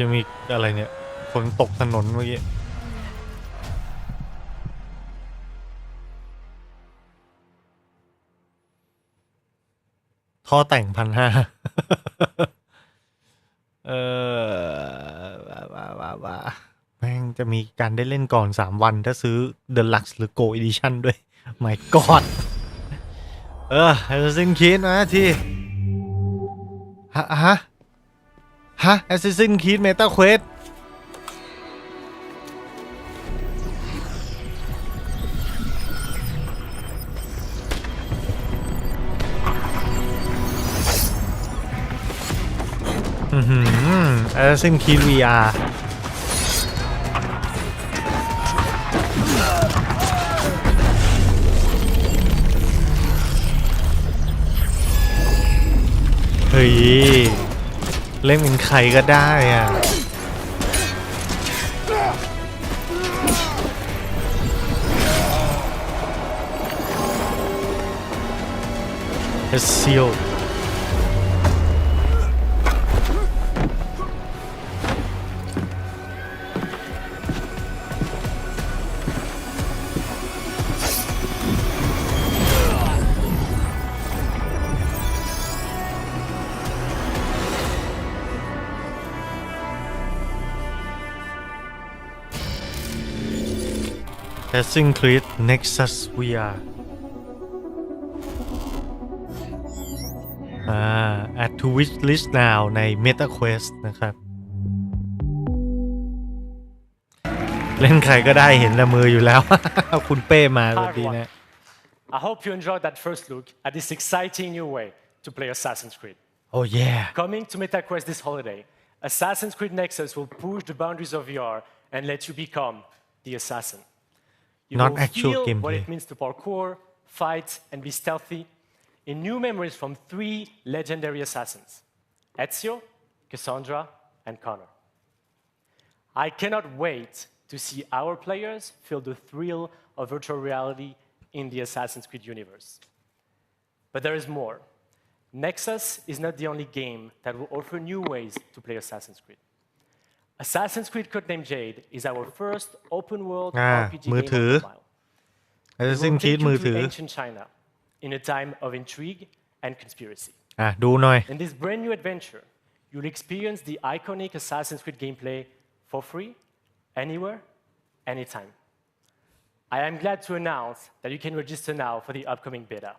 จะมีอะไรเนี่ยฝนตกถนนเมื่อกี้ท่อแต่ง1,500แม่งจะมีการได้เล่นก่อน3วันถ้าซื้อ Deluxe หรือ Go Edition ด้วย My God Assassin's Creed นะที่Assassin's Creed Meta Quest Assassin's Creed VR เฮ้ยเล่นเป็นใครก็ได้อ่ะเซียวAssassin's Creed Nexus VR add to wish list now ใน Meta Quest นะครับเล่นใครก็ได้เห็นละมืออยู่แล้ว คุณเป้มาสวัสดีนะ I hope you enjoyed that first look at this exciting new way to play Assassin's Creed. Oh yeah. Coming to Meta Quest this holiday, Assassin's Creed Nexus will push the boundaries of VR and let you become the assassin. You Not will actual feel gameplay. what it means to parkour, fight, and be stealthy in new memories from 3 legendary assassins, Ezio, Cassandra, and Connor. I cannot wait to see our players feel the thrill of virtual reality in the Assassin's Creed universe. But there is more. Nexus is not the only game that will offer new ways to play Assassin's Creed. Assassin's Creed Codename Jade is our first open-world RPG มือ game ถือ on mobile. Assassin's Creed มือถือ Ancient China in a time of intrigue and conspiracy. ดูหน่อย In this brand new adventure, you'll experience the iconic Assassin's Creed gameplay for free, anywhere, anytime. I am glad to announce that you can register now for the upcoming beta.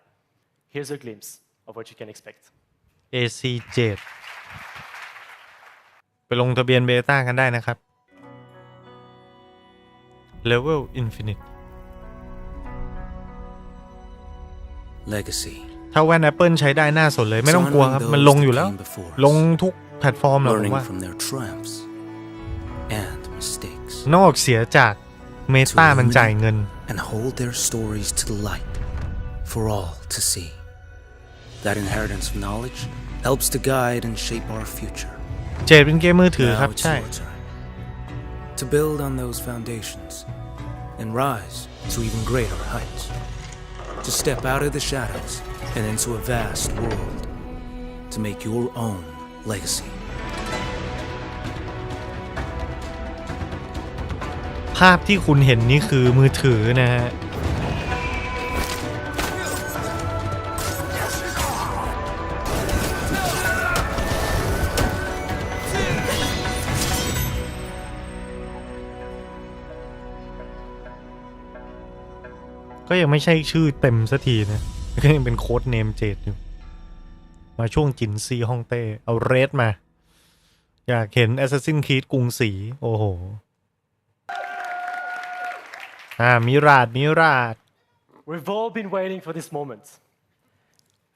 Here's a glimpse of what you can expect. AC7 ไปลงทะเบียนเบต้ากันได้นะครับ Level Infinite Legacy ถ้าแว่น Apple ใช้ได้น่าสนเลยไม่ต้องกลัวครับมันลงอยู่แล้วลงทุกแพลตฟอร์มหรอกผมว่า from their triumphs and mistakes นอกเสียจากเมตามันจ่ายเงิน and hold their stories to the light for all to see. That inheritance of knowledge helps to guide and shape our future. เจดเป็นเกมมือถือครับใช่ To build on those foundations and rise to even greater heights. To step out of the shadows and into a vast world. To make your own legacy. ภาพที่คุณเห็นนี่คือมือถือนะฮะก็ยังไม่ใช่ชื่อเต็มสักทีนะก็ยังเป็นโค้ดเนมเจดอยู่มาช่วงจินซีฮ่องเต้เอาเรดมาอยากเห็น Assassin's Creed กรุงศรีโอ้โหมิราด We've all been waiting for this moment.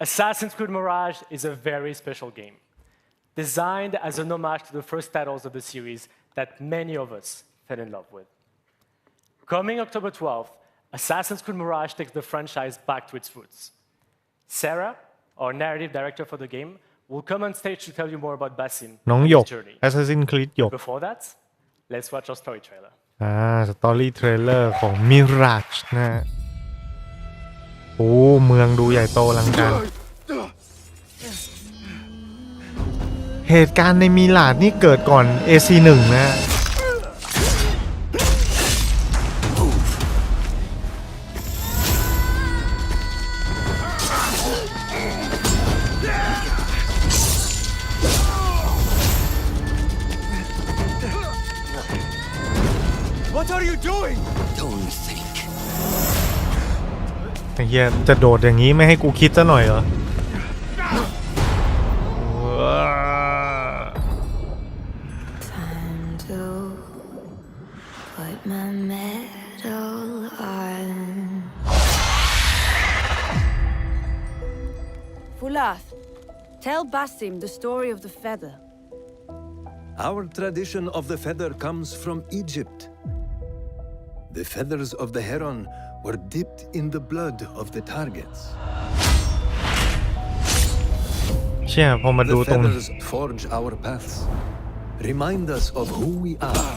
Assassin's Creed Mirage is a very special game, designed as an homage to the first titles of the series that many of us fell in love with. Coming October 12th, Assassin's Creed Mirage takes the franchise back to its roots. Sarah, our narrative director for the game, will come on stage to tell you more about Basim น้อง and หยก his journey. Assassin's Creed หยก Before that, let's watch our story trailer. สตอรี่เทรลเลอร์ของ Mirage นะฮะโอ้เมืองดูใหญ่โตอลังการเหตุการณ์ในมิลาดนี่เกิดก่อน AC1 นะฮะWhat are you doing? Don't think. ไอ้เหี้ยจะโดดอย่างนี้ไม่ให้กูคิดซะหน่อยเหรอ Time to put my medal on. Fulath, tell Basim the story of the feather. Our tradition of the feather comes from Egypt. The feathers of the heron were dipped in the blood of the targets. เชื่อพอมาดูตรง feathers forge our paths, remind us of who we are,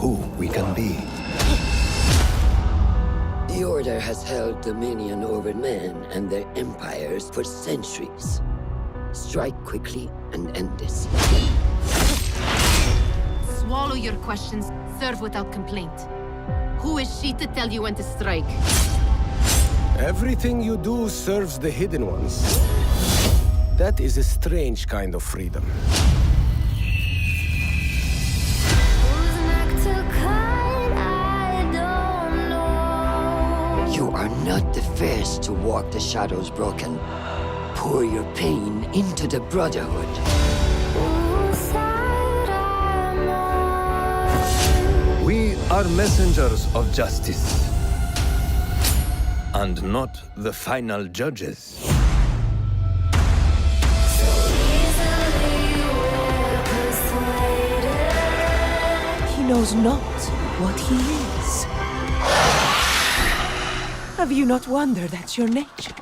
who we can be. The Order has held dominion over men and their empires for centuries. Strike quickly and end this. Swallow your questions. Serve without complaint. Who is she to tell you when to strike? Everything you do serves the hidden ones. That is a strange kind of freedom. You are not the first to walk the shadows broken. Pour your pain into the Brotherhood. We are messengers of justice, and not the final judges. He knows not what he is. Have you not wondered that's your nature?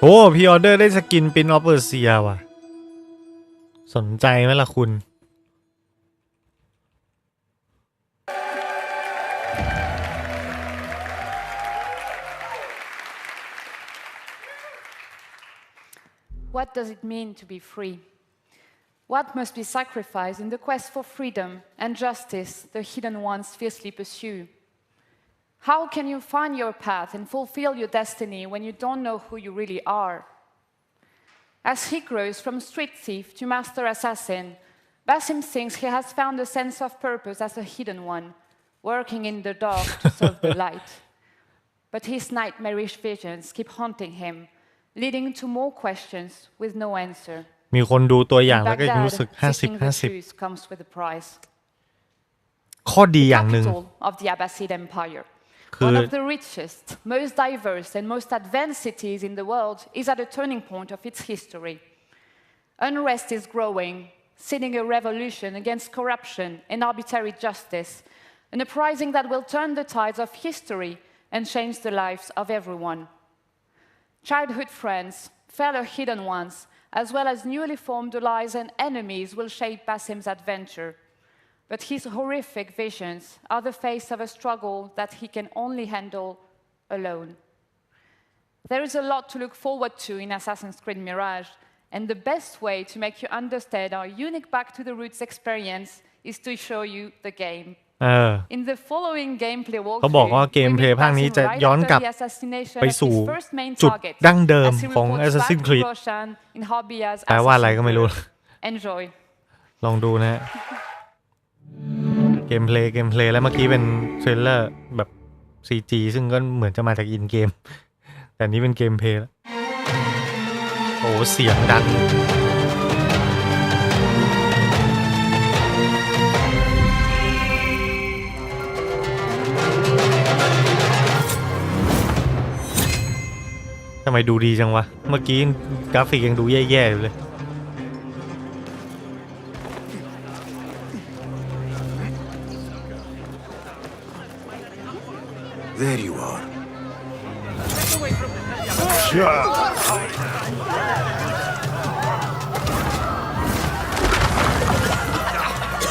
โอ้พี่ออเดอร์ได้สกินปินออฟเปอร์เซียว่ะสนใจไหมล่ะคุณWhat does it mean to be free? What must be sacrificed in the quest for freedom and justice the hidden ones fiercely pursue? How can you find your path and fulfill your destiny when you don't know who you really are? As he grows from street thief to master assassin, Basim thinks he has found a sense of purpose as a hidden one, working in the dark to serve the light. But his nightmarish visions keep haunting him, leading to more questions with no answer. มีคนดูตัวอย่างแล้วก็รู้สึก 50-50 ข้อดีอย่างหนึ่ง of the Abbasid Empire. One of the richest, most diverse and most advanced cities in the world is at a turning point of its history. Unrest is growing, seeding a revolution against corruption and arbitrary justice, an uprising that will turn the tides of history and change the lives of everyone. Childhood friends, fellow hidden ones, as well as newly formed allies and enemies will shape Basim's adventure. But his horrific visions are the face of a struggle that he can only handle alone. There is a lot to look forward to in Assassin's Creed Mirage, and the best way to make you understand our unique Back to the Roots experience is to show you the game. In the following gameplay walkthrough, เขาบอกว่าเกมเพลย์ภาคนี้จะย้อนกลับไปสู่จุดดั้งเดิมของ Assassin's Creed แปลว่าอะไรก็ไม่รู้ Enjoy. ลองดูนะเกมเพลย์แล้วเมื่อกี้เป็นเทรลเลอร์แบบ CG ซึ่งก็เหมือนจะมาจากอินเกมแต่นี้เป็นเกมเพลย์แล้วโอ้เสียงดังทำไมดูดีจังวะเมื่อกี้กราฟิกยังดูแย่ๆอยู่เลยThere you are.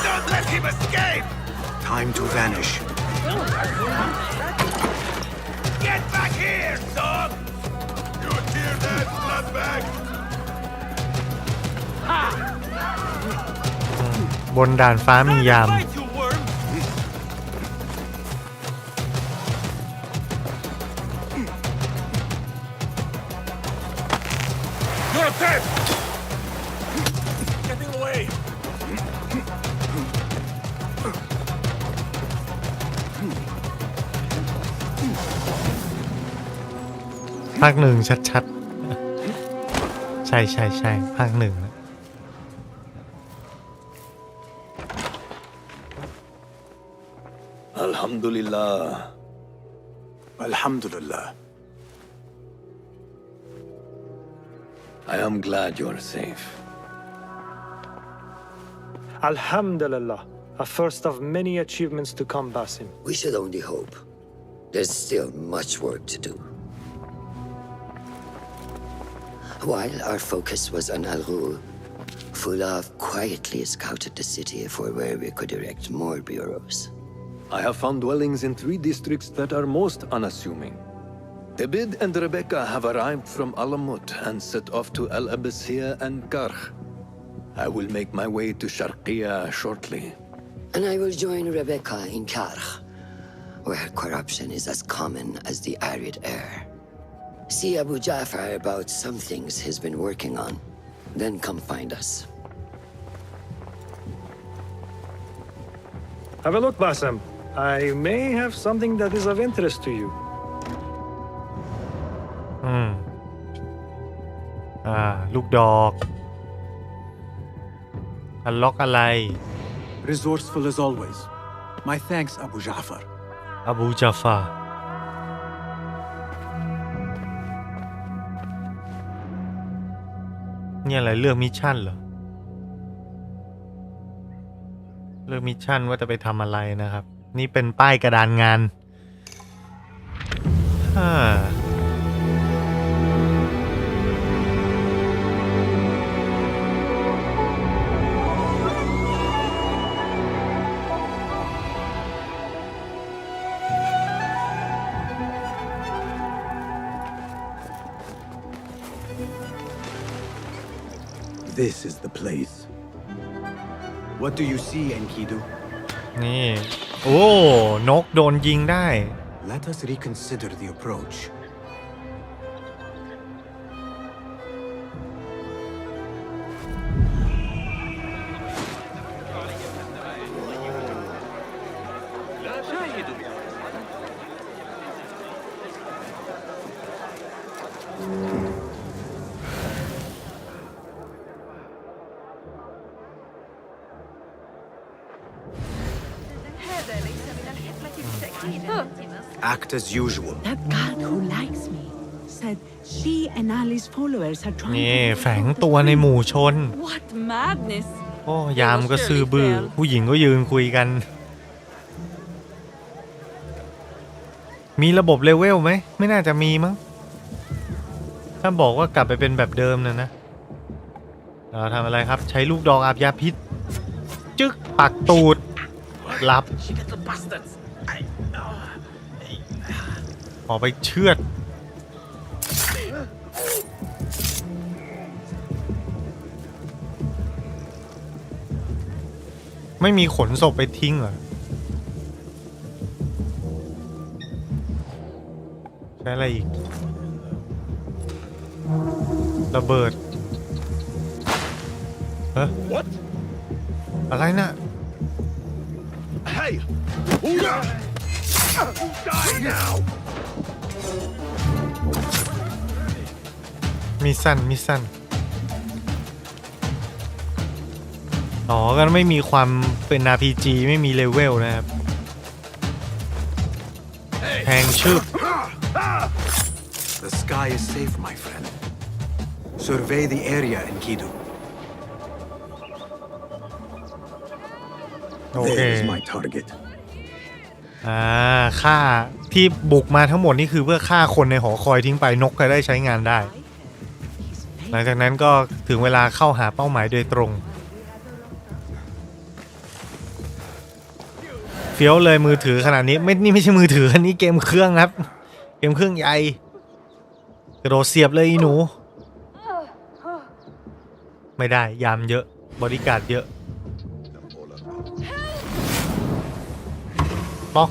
Don't let him escape! Time to vanish. Get back here, dog! You hear that, bloodbag? บนด่านฟ้ามียามYou're dead! Getting away! ภาคหนึ่งชัดๆใช่ภาคหนึ่งAlhamdulillah. Alhamdulillah. I am glad you're safe. Alhamdulillah, a first of many achievements to come, Basim. We should only hope. There's still much work to do. While our focus was on Al-Ghul, Fulaf quietly scouted the city for where we could erect more bureaus. I have found dwellings in 3 districts that are most unassuming. Abid and Rebecca have arrived from Alamut and set off to Al-Abbasiyya and Karh. I will make my way to Sharqiyya shortly. And I will join Rebecca in Karh, where corruption is as common as the arid air. See Abu Ja'far about some things he's been working on. Then come find us. Have a look, Basim. I may have something that is of interest to you. ลูกดอกอันล็อกอะไร Resourceful as always. My thanks, Abu Ja'far. Abu Ja'far เนี่ยอะไรเลือกมิชชั่นเหรอเลือกมิชชั่นว่าจะไปทำอะไรนะครับนี่เป็นป้ายกระดานงานThis is the place. What do you see, Enkidu? นี่โอ้นกโดนยิงได้ Let us reconsider the approach. Act as usual. That guard who likes me said she and Ali's followers are trying นี่แฝงตัวในหมู่ชน What madness! โอ้ยามก็ซื่อบื้อผู้หญิงก็ยืนคุยกันมีระบบเลเวลไหมไม่น่าจะมีมั้งถ้าบอกว่ากลับไปเป็นแบบเดิมนะเราทำอะไรครับใช้ลูกดอกอาบยาพิษจึ๊กปักตูดรับออกไปเชือดไม่มีขนศพไปทิ้งเหรอใช้อะไรอีกระเบิดอะไรน่ะ Hey! Die now! มิสซันอ๋อก็ไม่มีความเป็น RPG ไม่มีเลเวลนะครับแทงชึบ The sky is safe, my friend. Survey the area, Enkidu. โอเค There is my target. ฆ่าที่บุกมาทั้งหมดนี่คือเพื่อฆ่าคนในหอคอยทิ้งไปนกก็ได้ใช้งานได้หลังจากนั้นก็ถึงเวลาเข้าหาเป้าหมายโดยตรงเฟี้ยวเลยมือถือขนาดนี้นี่ไม่ใช่มือถืออันนี้เกมเครื่องครับเกมเครื่องใหญ่กระโดดเสียบเลยอีหนูไม่ได้ยามเยอะบอดี้การ์ดเยอะป๊อก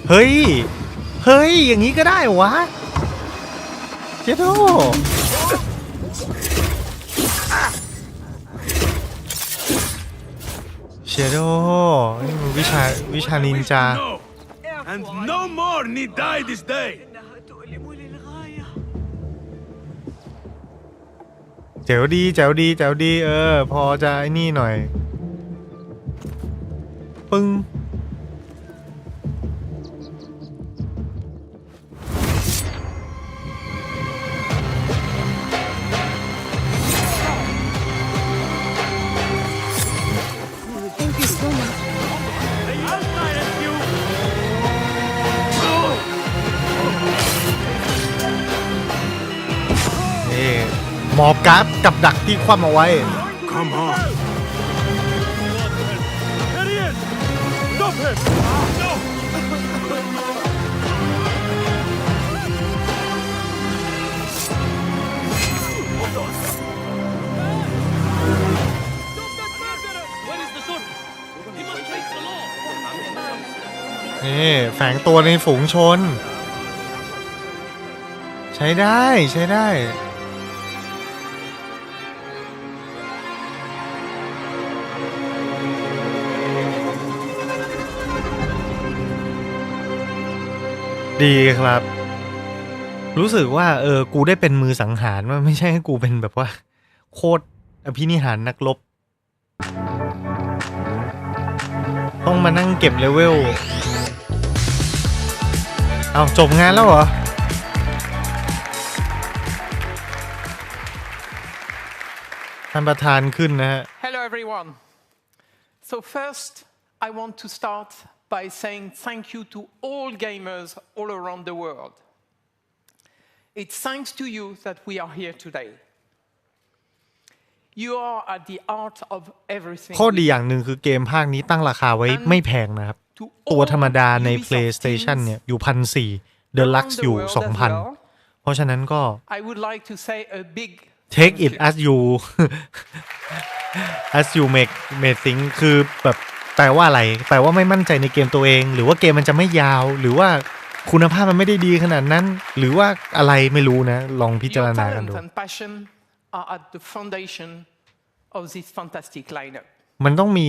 เฮ้ยอย่างนี้ก็ได้วะเจ๊โธ่เชโดนี่มันวิชานินจา And no more need die this day. แจ๋วดีพอจะไอ้นี่หน่อยปึ้ง อบกราฟกับดักที่คว่ำเอาไว้ Come on. Idiot! Stop him! No! นี่แฝงตัวในฝูงชนใช้ได้ใช้ได้ดีครับรู้สึกว่ากูได้เป็นมือสังหารว่าไม่ใช่ให้กูเป็นแบบว่าโคตรอภินิหารนักรบต้องมานั่งเก็บเลเวลเอาจบงานแล้วเหรอท่านประธานขึ้นนะฮะ Hello everyone. So first I want to start by saying thank you to all gamers all around the world. It's thanks to you that we are here today. You are at the heart of everything. ข้อดีอย่างหนึ่งคือเกมภาคนี้ตั้งราคาไว้ไม่แพงนะครับตัวธรรมดาใน PlayStation เนี่ยอยู่ 1,400 Deluxe อยู่ 2,000 เพราะฉะนั้นก็ I would like to say a big Take it as you as you make think คือแบบแปลว่าอะไรแปลว่าไม่มั่นใจในเกมตัวเองหรือว่าเกมมันจะไม่ยาวหรือว่าคุณภาพมันไม่ได้ดีขนาดนั้นหรือว่าอะไรไม่รู้นะลองพิจารณากันดู are at the foundation of this fantastic lineup. มันต้องมี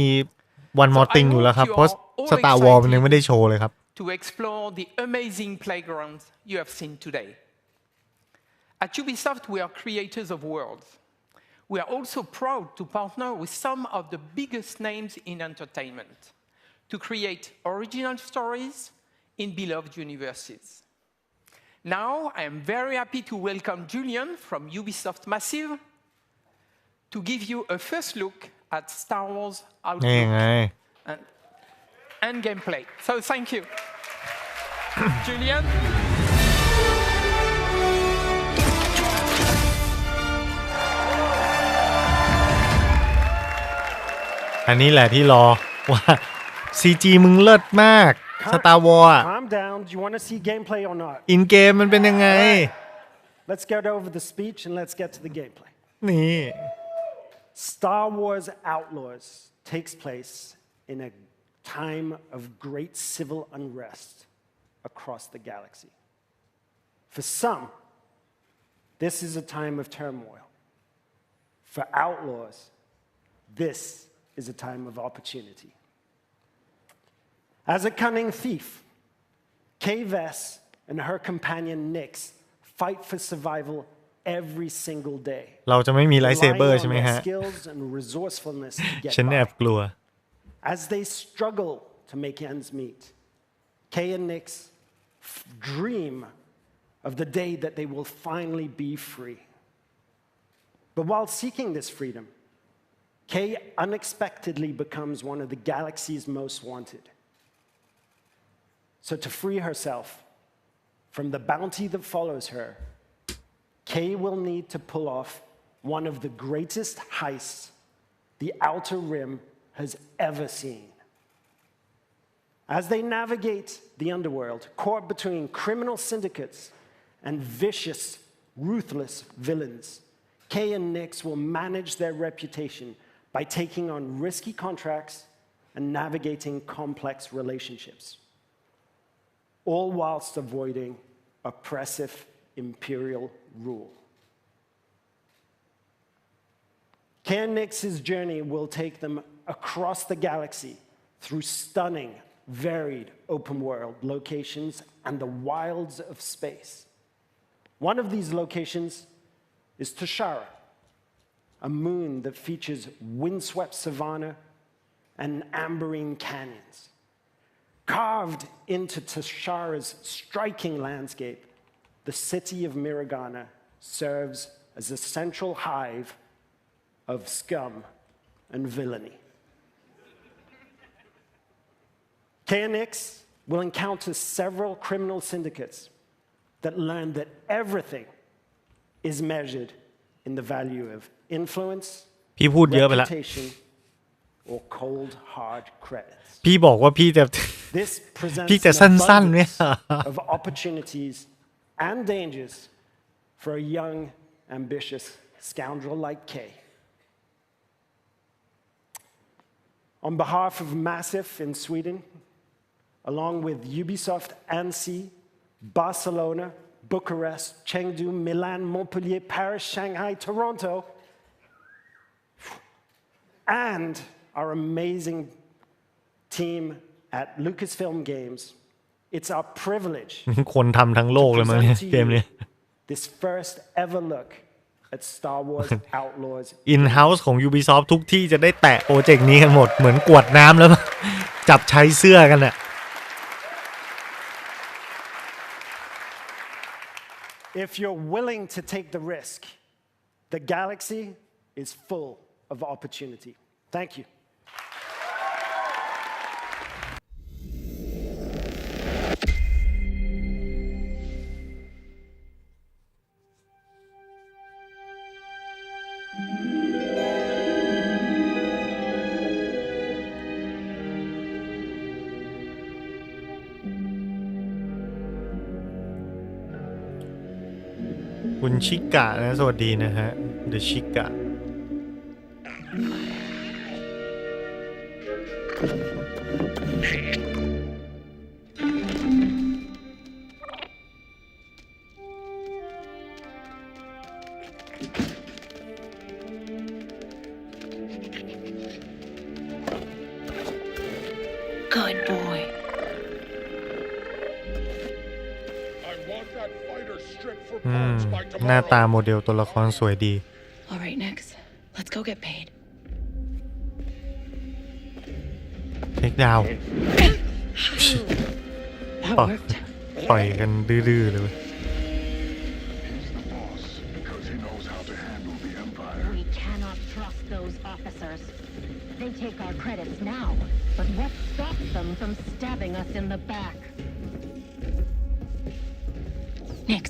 one more thing อยู่แล้วครับเพราะ Star Wars มันยังไม่ได้โชว์เลยครับ To explore the amazing playground you have seen today. At Ubisoft, we are creators of worlds. We are also proud to partner with some of the biggest names in entertainment to create original stories in beloved universes. Now, I am very happy to welcome Julian from Ubisoft Massive to give you a first look at Star Wars Outlook and gameplay. So thank you. Julian? อันนี้แหละที่รอว่า CG มึงเลิศมาก Star Wars Calm down. Do you want to see gameplay or not? In game มันเป็นยังไง Let's get over the speech and let's get to the gameplay. นี่ Star Wars Outlaws takes place in a time of great civil unrest across the galaxy. For some, this is a time of turmoil. For outlaws, this is a time of opportunity. As a cunning thief, Kay Vess and her companion Nyx fight for survival every single day. เราจะไม่มีไลท์เซเบอร์ใช่ไหมฮะ skills and resourcefulness to get ฉันแอบกลัว As they struggle to make ends meet, Kay and Nyx dream of the day that they will finally be free. But while seeking this freedom, Kay unexpectedly becomes one of the galaxy's most wanted. So to free herself from the bounty that follows her, Kay will need to pull off one of the greatest heists the Outer Rim has ever seen. As they navigate the underworld, caught between criminal syndicates and vicious, ruthless villains, Kay and Nyx will manage their reputation by taking on risky contracts and navigating complex relationships, all whilst avoiding oppressive imperial rule. Kay and Nyx's journey will take them across the galaxy through stunning, varied open-world locations and the wilds of space. One of these locations is Tashara, a moon that features windswept savanna and amberine canyons. Carved into Tashara's striking landscape, the city of Miragana serves as a central hive of scum and villainy. Kay and Nyx will encounter several criminal syndicates that learn that everything is measured in the value of influence, พี่พูดเยอะไปละ reputation, or cold hard credits. พี่บอกว่าพี่จะ This presents พี่จะ an สั้นๆเนี่ย abundance of opportunities and dangers for a young, ambitious scoundrel like Kay. On behalf of Massive in Sweden, along with Ubisoft Annecy, Barcelona, Bucharest, Chengdu, Milan, Montpellier, Paris, Shanghai, Toronto, and our amazing team at Lucasfilm Games, it's our privilege คนทำทั้งโลกเลยมั้งเนี่ยเกมนี้ this first ever look at Star Wars Outlaws In-house ของ Ubisoft ทุกที่จะได้แตะโปรเจกต์นี้กันหมดเหมือนกวดน้ำแล้ว จับใช้เสื้อกันน่ะ If you're willing to take the risk, the galaxy is full of opportunity. Thank you. คุณชิกะนะสวัสดีนะฮะ The ชิกะ Good boy. that fighter stripped for หน้าตาโมเดลตัวละครสวยดี All right, Nix. Let's go get paid. เทคดาวต่อยกันดื้อๆเลย We cannot trust those officers. They take our credits now, but what stops them from stabbing us in the back? Nix.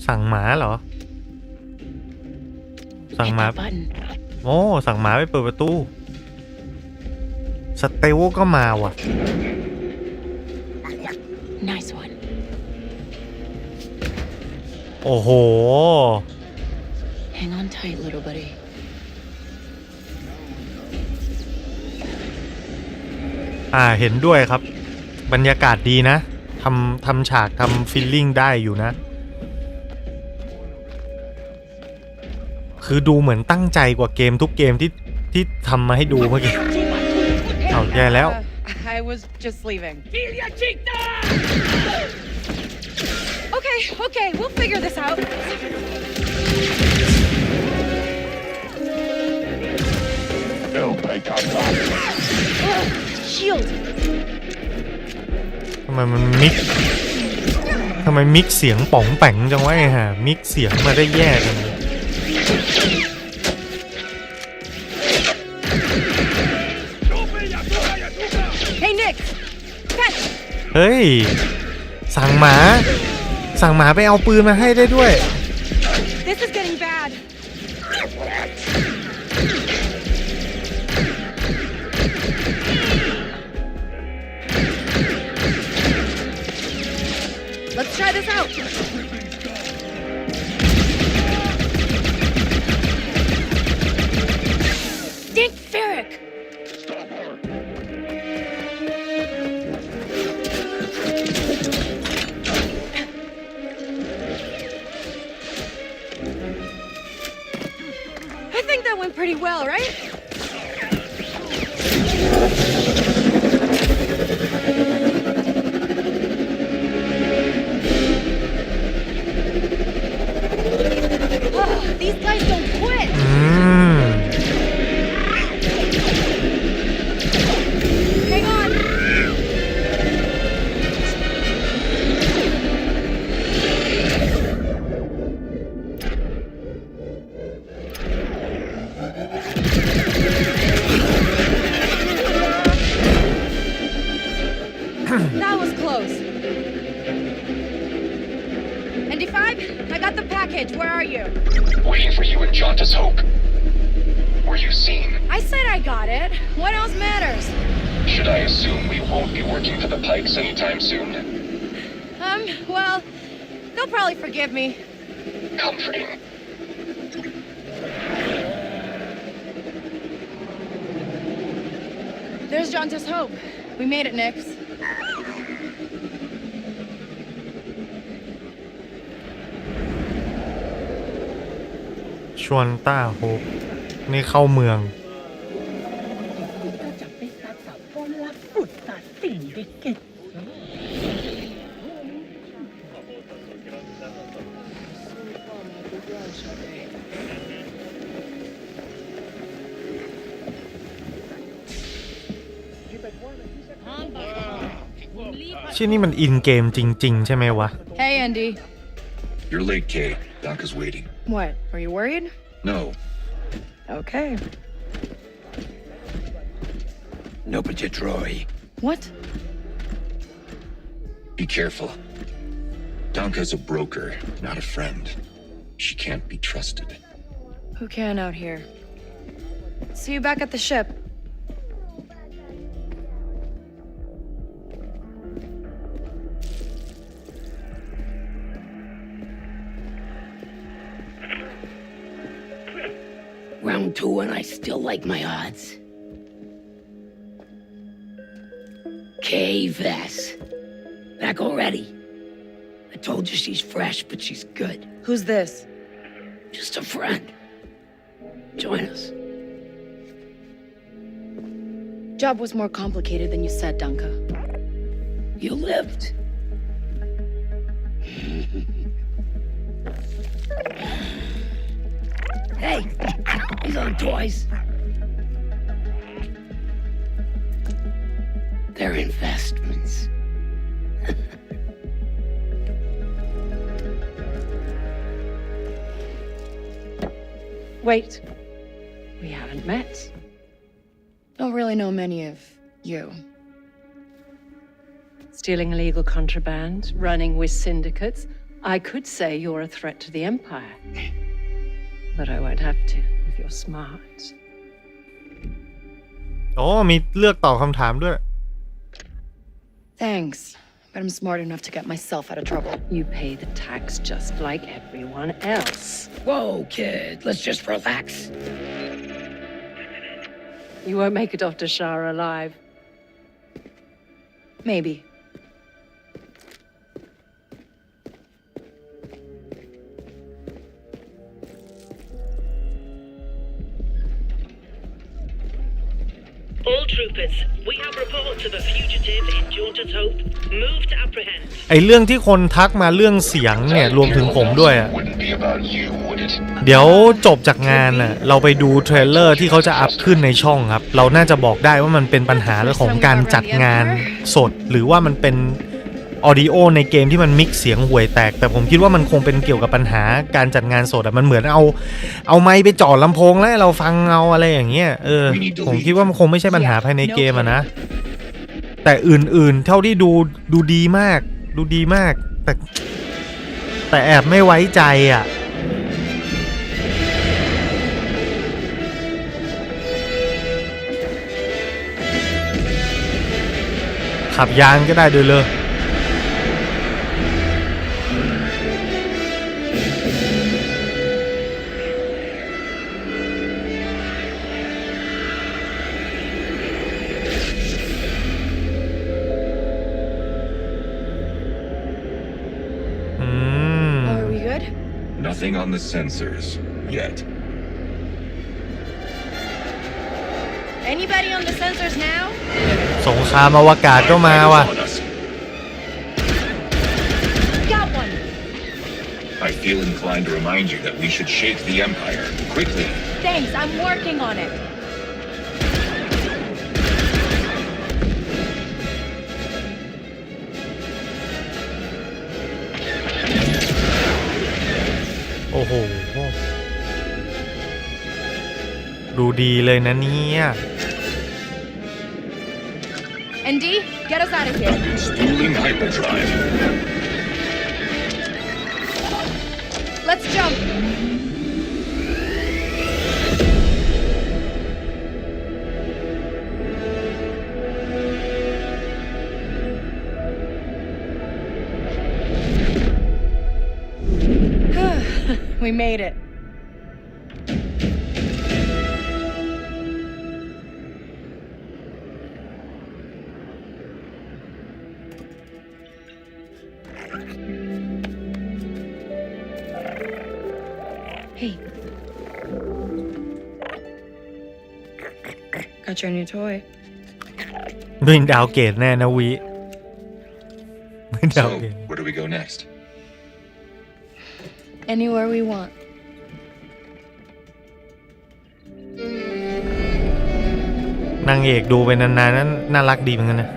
สั่งหมาเหรอสั่งหมาโอ้สั่งหมาไปเปิดประตูสเตลก็มาว่ะ Nice one. โอ้โห Hang on tight, little buddy. เห็นด้วยครับบรรยากาศดีนะทำฉากทำฟีลลิ่งได้อยู่นะคือดูเหมือนตั้งใจกว่าเกมทุกเกมที่ทำมาให้ดูเมื่อกี้เอาแย่แล้ว I was just leaving. Okay, we'll figure this out. Shield. ทำไมมิกเสียงป๋องแป๋งจังวะฮะมิกเสียงมาได้แย่กันเฮ้ยสั่งหมาไปเอาปืนมาให้ได้ด้วย This is getting bad. Let's try this out. Dink Ferric. I think that went pretty well, right? These guys don't quit. Hang on. Jaunta's hope. Were you seen? I said I got it. What else matters? Should I assume we won't be working for the Pikes anytime soon? Well, they'll probably forgive me. Comforting. There's Jaunta's hope. We made it, Nix. ชวนต้าโฮปนี่เข้าเมืองชื่อนี่มันอินเกมจริงๆใช่ไหมวะ Hey, Andy. You're late, Kay. Donka's waiting. What? Are you worried? No. Okay. No, but you Troy. What? Be careful. Donka's a broker, not a friend. She can't be trusted. Who can out here? See you back at the ship. Round 2 and I still like my odds. Kay Vess. Back already. I told you she's fresh, but she's good. Who's this? Just a friend. Join us. Job was more complicated than you said, Donka. You lived. Hey, these aren't toys. They're investments. Wait. We haven't met. Don't really know many of you. Stealing illegal contraband, running with syndicates. I could say you're a threat to the Empire. But I won't have to if you're smart. อ๋อมีเลือกตอบคำถามด้วย Thanks, but I'm smart enough to get myself out of trouble. You pay the tax just like everyone else. Whoa, kid, let's just relax. You won't make it off to Shara alive. Maybe. All troopers, we have reports of a fugitive in Jaunta's Hope. Move to apprehend. ไอเรื่องที่คนทักมาเรื่องเสียงเนี่ยรวมถึงผมด้วยอ่ะเดี๋ยวจบจากงานน่ะเราไปดูเทรลเลอร์ที่เขาจะอัพขึ้นในช่องครับเราน่าจะบอกได้ว่ามันเป็นปัญหาเรื่องของการจัดงานสดหรือว่ามันเป็นออดิโอในเกมที่มันมิกซ์เสียงห่วยแตกแต่ผมคิดว่ามันคงเป็นเกี่ยวกับปัญหาการจัดงานสดอะมันเหมือนเอาไมค์ไปจ่อลำโพงแล้วเราฟังเอาอะไรอย่างเงี้ยผมคิดว่ามันคงไม่ใช่ปัญหาภายในเกมอะนะแต่อื่นๆเท่าที่ดูดีมากแต่แอบไม่ไว้ใจอะขับยานก็ได้ด้วยเลยNothing on the sensors yet. Anybody on the sensors now? สงครามอวกาศก็มาว่ะ Got one. I feel inclined to remind you that we should shake the Empire quickly. Thanks, I'm working on it.โอ้โหดูดีเลยนะเนี่ย Andy, get us out of here. Spooling hyperdrive. Let's jump. We made it. Hey. Got your new toy. ไม่ดาวเกตแน่นะวิไม่ดาวเกต Where do we go next? Anywhere we want. นางเอกดูไปนานๆนั้นน่ารักดีเหมือนกันนะ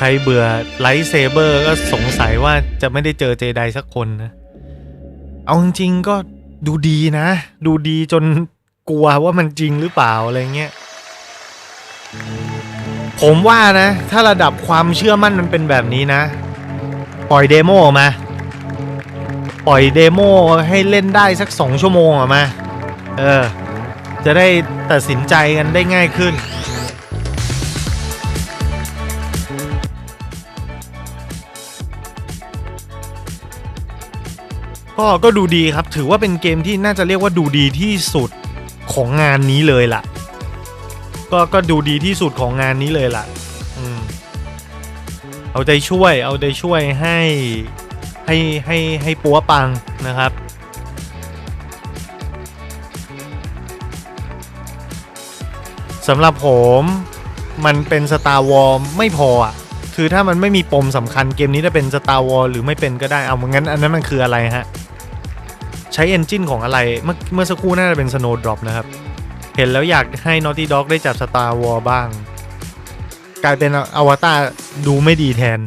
ใครเบื่อไลท์เซเบอร์ก็สงสัยว่าจะไม่ได้เจอเจไดสักคนนะเอาจริงๆก็ดูดีนะดูดีจนกลัวว่ามันจริงหรือเปล่าอะไรเงี้ยผมว่านะถ้าระดับความเชื่อมั่นมันเป็นแบบนี้นะปล่อยเดโมออกมาปล่อยเดโมให้เล่นได้สัก2 ชั่วโมงออกมาจะได้ตัดสินใจกันได้ง่ายขึ้นก็ดูดีครับถือว่าเป็นเกมที่น่าจะเรียกว่าดูดีที่สุดของงานนี้เลยล่ะก็ดูดีที่สุดของงานนี้เลยล่ะเอาใจช่วยให้ปัวปังนะครับสำหรับผมมันเป็น Star Wars ไม่พออ่ะคือถ้ามันไม่มีปมสำคัญเกมนี้จะเป็น Star Wars หรือไม่เป็นก็ได้เอางั้นอันนั้นมันคืออะไรฮะใช้เอนจินของอะไรเมื่อสักครู่น่าจะเป็น Snowdrop นะครับเห็นแล้วอยากให้ Naughty Dog ได้จับ Star Wars บ้างกลายเป็นอวตารดูไม่ดีแทน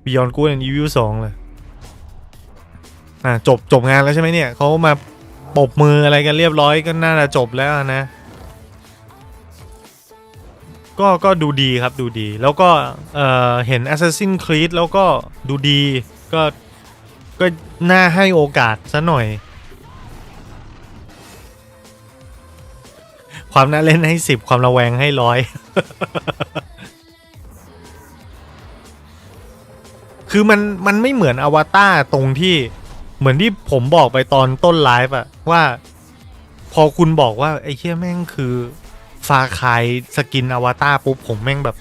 Beyond Good and Evil 2เลยจบงานแล้วใช่ไหมเนี่ยเขามาปรบมืออะไรกันเรียบร้อยก็น่าจะจบแล้วนะก็ดูดีครับดูดีแล้วก็เห็น Assassin's Creed แล้วก็ดูดีก็น่าให้โอกาสซะหน่อยความน่าเล่นให้10ความระแวงให้100 คือมันไม่เหมือนอวตารตรงที่เหมือนที่ผมบอกไปตอนต้นไลฟ์อะว่าพอคุณบอกว่าไอ้เหี้ยแม่งคือฟาคายสกินอวตารปุ๊บผมแม่งแบบ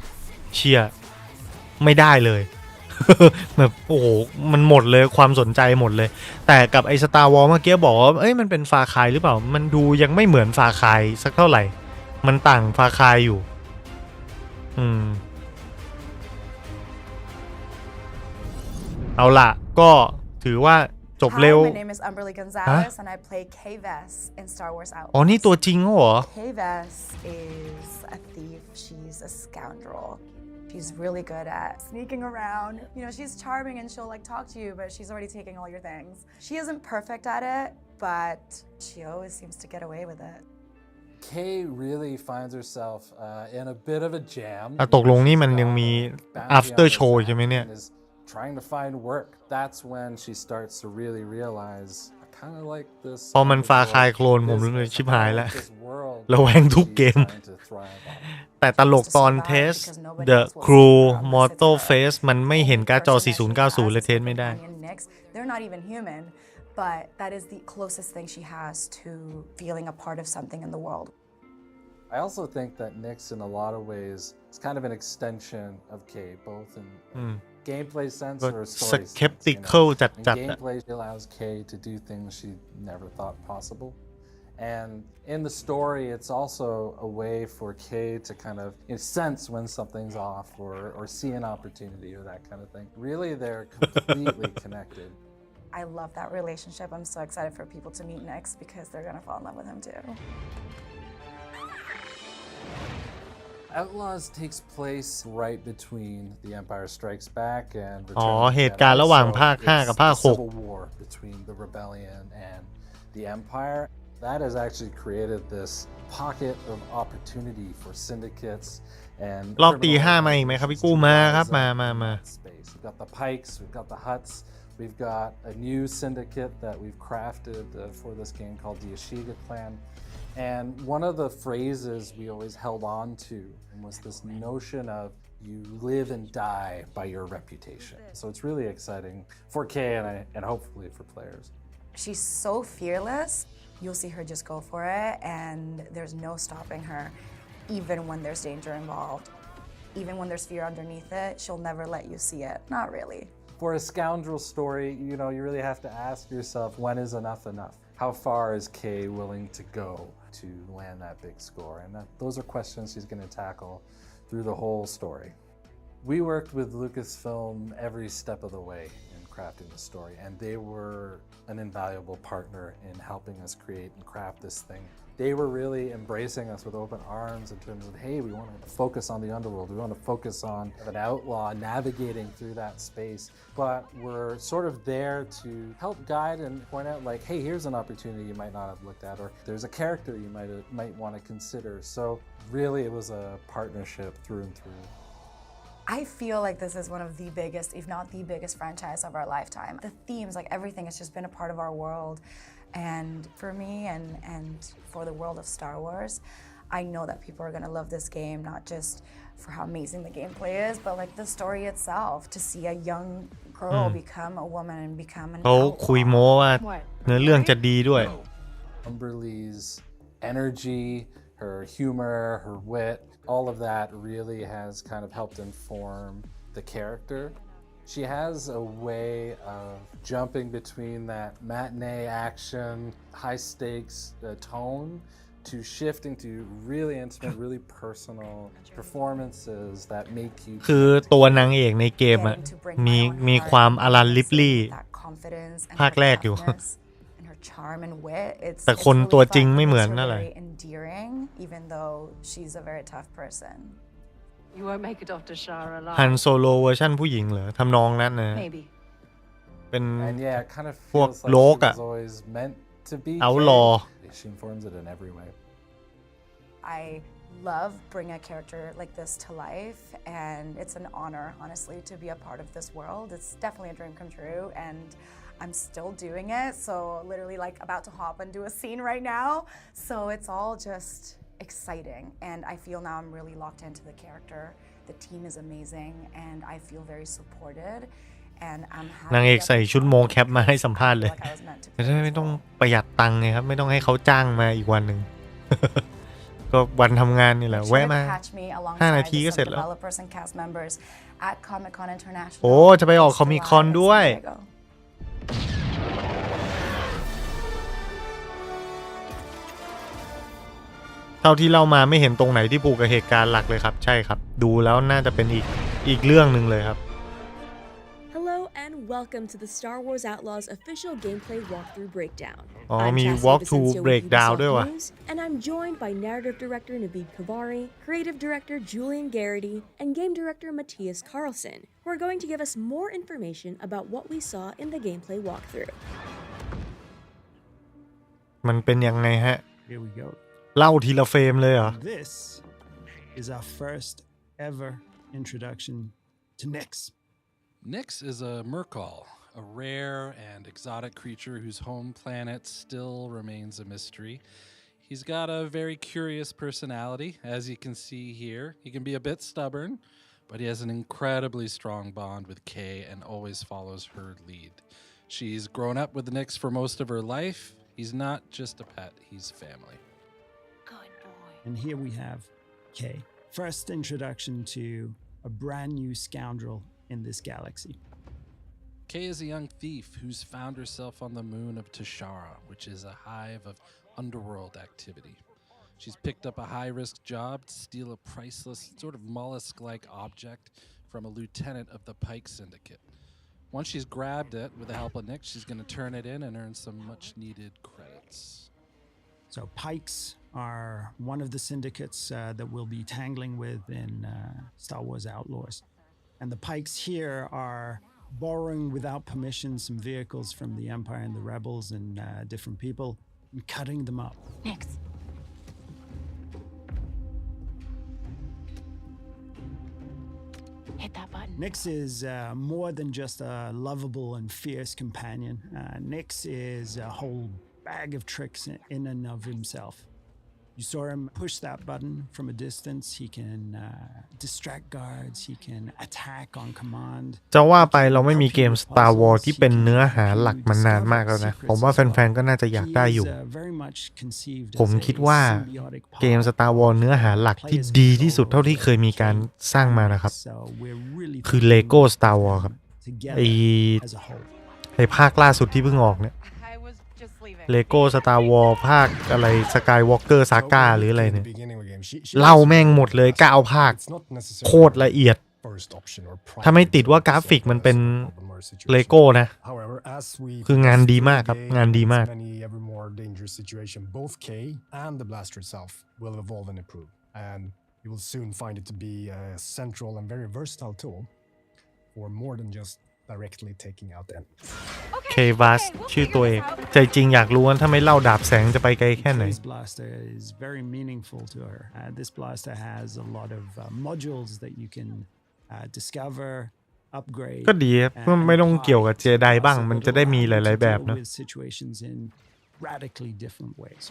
เชียไม่ได้เลย แบบโอ้โหมันหมดเลยความสนใจหมดเลยแต่กับไอ้ Star Wars เมื่อกี้บอกว่ามันเป็นฟาคายหรือเปล่ามันดูยังไม่เหมือนฟาคายสักเท่าไหร่มันต่างฟาคายอยู่เอาล่ะก็ถือว่าจบเร็ว Hi, my name is Umberly Gonzalez and I play Kay-Vess in Star Wars Outlaws. อ๋อนี่ตัวจริงเหรอ Kay-Vess is a thief. She's a scoundrel. She's really good at sneaking around. You know, she's charming and she'll like talk to you, but she's already taking all your things. She isn't perfect at it, but she always seems to get away with it. Kay really finds herself in a bit of a jam. ตกลงนี่มันยังมี after show ใช่ไหมเนี่ย Trying to find work. That's when she starts to really realize I kind of like this. พอมันฟาคายโคลนผมเลยชิบหายแล้วระแวงทุกเกมแต่ตลกตอนเทส The Crew Mortal Face มันไม่เห็นการ์ดจอ 4090 เลยเทสไม่ได้ They're not even human, but that is the closest thing she has to feeling a part of something in the world. I also think that Nyx, in a lot of ways, is kind of an extension of Kay, both in gameplay sense or story skeptical sense.จัด Gameplay allows Kay to do things she never thought possible. And in the story, it's also a way for Kay to kind of sense when something's off or see an opportunity or that kind of thing. Really, they're completely connected. I love that relationship. I'm so excited for people to meet Nix because they're gonna fall in love with him too. Outlaws takes place right between The Empire Strikes Back and อ๋อ Return of the เหตุการณ์ Jedi. ระหว่าง So ภาค 5 กับ it's ภาค a civil war between the rebellion and the Empire. That has actually created this pocket of opportunity for syndicates and 6 รอบตี 5 มาอีกไหมครับพี่กู้มาครับมา space. We've got the Pikes, we've got the Hutts, we've got a new syndicate that we've crafted for this game called the Ashiga Clan. And one of the phrases we always held on to was this notion of you live and die by your reputation. So it's really exciting for Kay and hopefully for players. She's so fearless. You'll see her just go for it, and there's no stopping her, even when there's danger involved. Even when there's fear underneath it, she'll never let you see it. Not really. For a scoundrel story, you know, you really have to ask yourself, when is enough enough? How far is Kay willing to go to land that big score? And those are questions she's going to tackle through the whole story. We worked with Lucasfilm every step of the way in crafting the story, and they were an invaluable partner in helping us create and craft this thing. They were really embracing us with open arms in terms of, hey, we want to focus on the underworld. We want to focus on an outlaw navigating through that space. But we're sort of there to help guide and point out, like, hey, here's an opportunity you might not have looked at, or there's a character you might want to consider. So really, it was a partnership through and through. I feel like this is one of the biggest, if not the biggest franchise of our lifetime. The themes, like everything has just been a part of our world. And for me and for the world of Star Wars, I know that people are gonna love this game, not just for how amazing the gameplay is, but like the story itself, to see a young girl become a woman and become an เขาคุยโม้ว่าเนื้อเรื่องจะดีด้วย Umberlee's energy, her humor, her wit, all of that really has kind of helped inform the character. She has a way of jumping between that matinee action, high stakes tone to shifting to really intimate, really personal performances that make you คือตัวนางเอกในเกมอ่ะมีความอลันลิปลี่ภาคแรกอยู่ charm and wit. แต่คนตัวจริงไม่เหมือนนั่นแหละ endearing, even though she's a very tough person. You won't make it off to Shara alive. ฮันโซโลเวอร์ชันผู้หญิงเหรอทำนองนั้นนะ Maybe. เป็น And yeah, it kind of พวก feels like โลก she อ่ะ was always meant to be เอาหล่อ She informs it in every way. I love bringing a character like this to life, and it's an honor, honestly, to be a part of this world. It's definitely a dream come true, and I'm still doing it. So literally like about to hop and do a scene right now. So it's all just exciting, and I feel now I'm really locked into the character. The team is amazing, and I feel very supported. And I'm happy นางเอกใส่ชุดโมงแคปมาให้สัมภาษณ์เลยไม่ต้องประหยัดตังค์ไงครับไม่ต้องให้เขาจ้างมาอีกวันหนึ่ง ก็วันทำงานนี่แหละแวะมา5 นาทีก็เสร็จแล้ว โอ้จะไปออกคอมิคอนด้วยเท่าที่เล่ามาไม่เห็นตรงไหนที่ผูกกับเหตุการณ์หลักเลยครับใช่ครับดูแล้วน่าจะเป็นอีกเรื่องหนึ่งเลยครับ Hello and welcome to the Star Wars Outlaws official gameplay walkthrough breakdown. อ๋อมี walkthrough breakdown ด้วยวะ And I'm joined by narrative director Naveed Kavari, creative director Julian Garrity, and game director Matthias Carlson, who are going to give us more information about what we saw in the gameplay walkthrough. มันเป็นยังไงฮะ Here we go. เล่าทีละเฟรมเลยเหรอ This is our first ever introduction to Nix. Nix is a Merkal, a rare and exotic creature whose home planet still remains a mystery. He's got a very curious personality, as you can see here. He can be a bit stubborn, but he has an incredibly strong bond with Kay and always follows her lead. She's grown up with Nix for most of her life. He's not just a pet, he's family. Good boy. And here we have Kay. First introduction to a brand new scoundrel in this galaxy. Kay is a young thief who's found herself on the moon of Tashara, which is a hive of underworld activity. She's picked up a high-risk job to steal a priceless, sort of mollusk-like object from a lieutenant of the Pike Syndicate. Once she's grabbed it with the help of Nick, she's going to turn it in and earn some much-needed credits. So Pikes are one of the syndicates that we'll be tangling with in Star Wars Outlaws. And the Pikes here are borrowing without permission some vehicles from the Empire and the Rebels and different people and cutting them up. Next. Hit that button. Nyx is more than just a lovable and fierce companion. Nyx is a whole bag of tricks in and of himself. You saw him push that button from a distance. He can distract guards. He can attack on command. จะว่าไปเราไม่มีเกม Star Wars ที่เป็นเนื้อหาหลักมานานมากแล้วนะผมว่าแฟนๆก็น่าจะอยากได้อยู่ผมคิดว่าเกม Star Wars เนื้อหาหลักที่ดีที่สุดเท่าที่เคยมีการสร้างมานะครับคือ Lego Star Wars ครับไอ้ภาคล่าสุดที่เพิ่งออกเนี่ยLego Star Wars ภาคอะไร Skywalker Saga หรืออะไรเนี่ยเล่าแม่งหมดเลย9ภาคโคตรละเอียดถ้าไม่ติดว่ากราฟิกมันเป็น Lego นะคืองานดีมากครับงานดีมาก Both K and the blaster itself will evolve and improve, and you will soon find it to be a central and very versatile tool for more than just directly taking out enemies. K-Bus ชื่อตัวเองใจจริงอยากรู้ว่าถ้าไม่เล่าดาบแสงจะไปไกลแค่ไหน This blaster is very meaningful to her. This blaster has a lot of modules that you can discover, upgrade. ก็ดีครับไม่ต้องเกี่ยวกับเจไดบ้างมันจะได้มีหลายๆแบบนะ situations in radically different ways.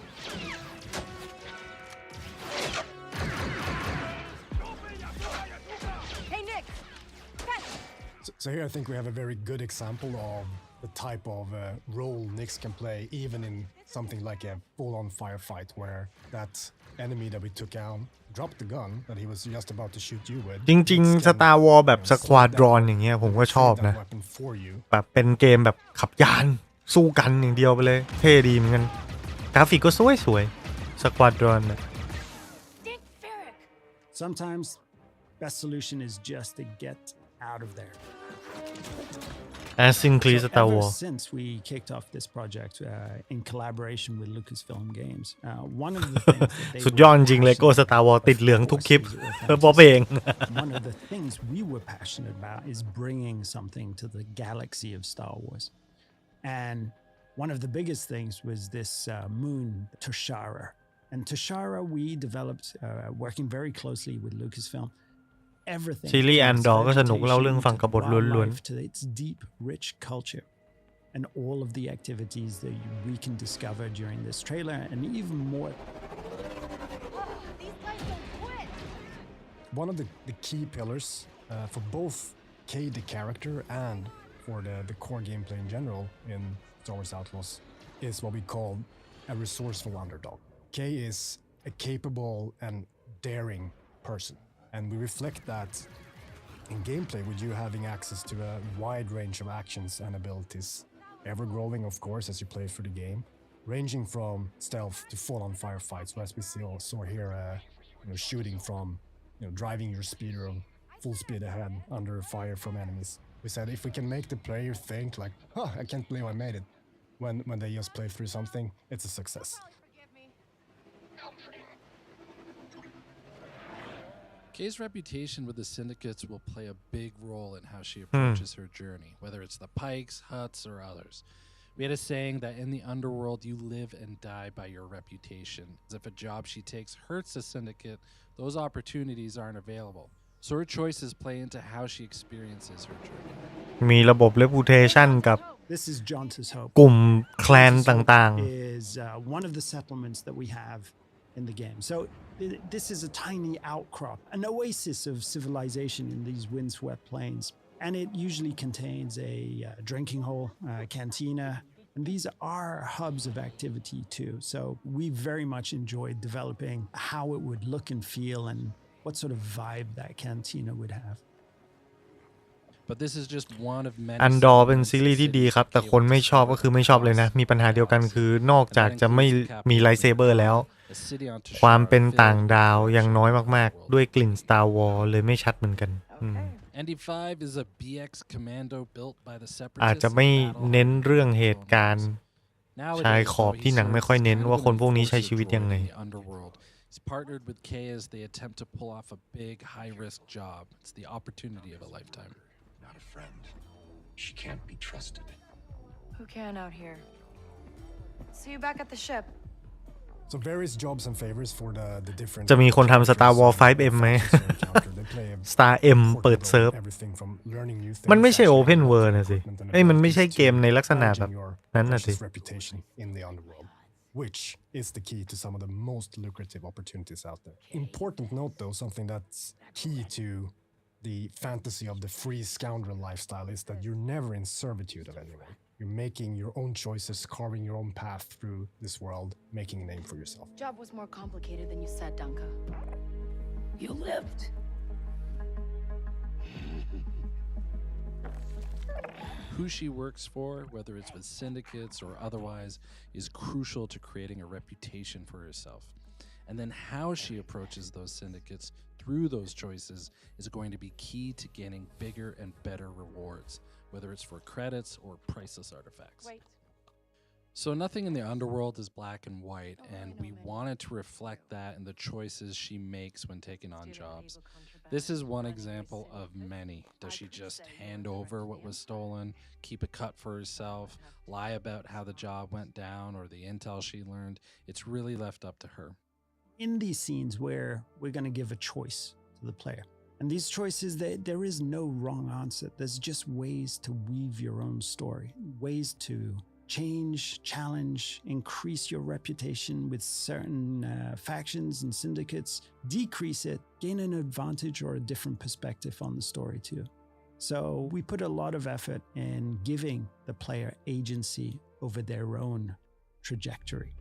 So here I think we have a very good example of the type of role Nyx can play even in something like a full-on firefight where that enemy that we took out dropped the gun that he was just about to shoot you with จริงๆ Star Wars แบบ Squadron อย่างเงี้ยผมก็ชอบนะแบบเป็นเกมแบบขับยานสู้กันอย่างเดียวไปเลยเท่ดีเหมือนกันกราฟิกก็สวยๆ Squadron นะ Sometimes best solution is just to get out of there. Assassin's Star Ever Wars since we kicked off this project in collaboration with Lucasfilm Games, one of the things that they สุดยอดจริง Lego Star Wars ติดเหลืองทุกคลิปเพื่อป๊อปเอง One of the things we were passionate about is bringing something to the galaxy of Star Wars. And one of the biggest things was this moon, Toshara. And Toshara we developed working very closely with Lucasfilm. ซีรีส์ Andor ก็สนุกเล่าเรื่องฟังกบฏล้วน to its deep rich culture and all of the activities that we can discover during this trailer and even more. One of the key pillars for both K the character and for the core gameplay in general in Star Wars Outlaws is what we call a resourceful underdog. K is a capable and daring person. And we reflect that in gameplay with you having access to a wide range of actions and abilities, ever growing, of course, as you play through the game, ranging from stealth to full-on firefights. So as we saw here, shooting from, driving your speeder full speed ahead under fire from enemies. We said if we can make the player think like, I can't believe I made it, when they just play through something, it's a success. Kay's reputation with the syndicates will play a big role in how she approaches her journey, whether it's the Pikes, Hutts, or others. We had a saying that in the underworld, you live and die by your reputation. As if a job she takes hurts the syndicate, those opportunities aren't available. So her choices play into how she experiences her journey. มีระบบ reputation กับ This is Jonta's Hope. กลุ่มแคลนต่างๆ is one of the settlements that we have in the game. So this is a tiny outcrop, an oasis of civilization in these windswept plains. And it usually contains a drinking hole, cantina, and these are hubs of activity too. So we very much enjoyed developing how it would look and feel and what sort of vibe that cantina would have. But this is just one of many. Andor เป็นซีรีส์ที่ดีครับแต่คนไม่ชอบก็คือไม่ชอบเลยนะมีปัญหาเดียวกันคือนอกจากจะไม่มีไลท์เซเบอร์แล้วความเป็นต่างดาวยังน้อยมากๆด้วยกลิ่น Star Wars เลยไม่ชัดเหมือนกัน ND5 is a BX commando built by the อาจ separatists จะไม่เน้นเรื่องเหตุการณ์ชายขอบที่หนังไม่ค่อยเน้นว่าคนพวกนี้ใช้ชีวิตยังไง He's partnered with Kay as they attempt to pull off a big, high-risk job. It's the opportunity of a lifetime. Not a friend. She can't be trusted. Who can out here? See you back at the ship. So various jobs and favors for the different จะมีคนทำ Star Wars 5M ไหม Star M เปิดเซิร์ฟมันไม่ใช่ Open World นะสิมันไม่ใช่เกมในลักษณะแบบนั้นนะสิ which is the key to some of the most lucrative opportunities out there. Important note though, something that's key to the fantasy of the free scoundrel lifestyle is that you're never in servitude of anyone. You're making your own choices, carving your own path through this world, making a name for yourself. Job was more complicated than you said, Danka. You lived. Who she works for, whether it's with syndicates or otherwise, is crucial to creating a reputation for herself. And then how she approaches those syndicates through those choices is going to be key to gaining bigger and better rewards, whether it's for credits or priceless artifacts. Wait. So nothing in the underworld is black and white, and we wanted to reflect that in the choices she makes when taking on jobs. This is one example of many. Does she just hand over what was stolen, keep a cut for herself, lie about how the job went down or the intel she learned? It's really left up to her. In these scenes where we're going to give a choice to the player, and these choices, there is no wrong answer. There's just ways to weave your own story, ways to change, challenge, increase your reputation with certain factions and syndicates, decrease it, gain an advantage or a different perspective on the story too. So we put a lot of effort in giving the player agency over their own trajectory.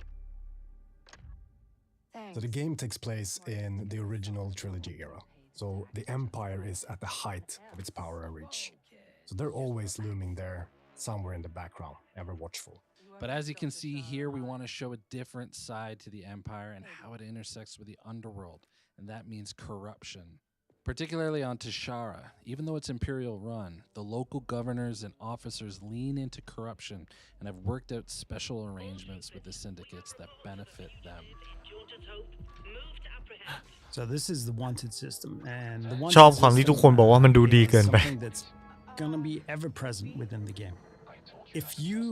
Thanks. So the game takes place in the original trilogy era. So the Empire is at the height of its power and reach. So they're always looming there, somewhere in the background, ever watchful. But as you can see here, we want to show a different side to the Empire and how it intersects with the underworld, and that means corruption. Particularly on Tashara, even though it's Imperial run, the local governors and officers lean into corruption and have worked out special arrangements with the syndicates that benefit them. So this is the wanted system, and the ชอบ wanted ความที่ทุกคน system บอกว่ามันดูดีเกิน is ไป something that's gonna be ever present within the game. If you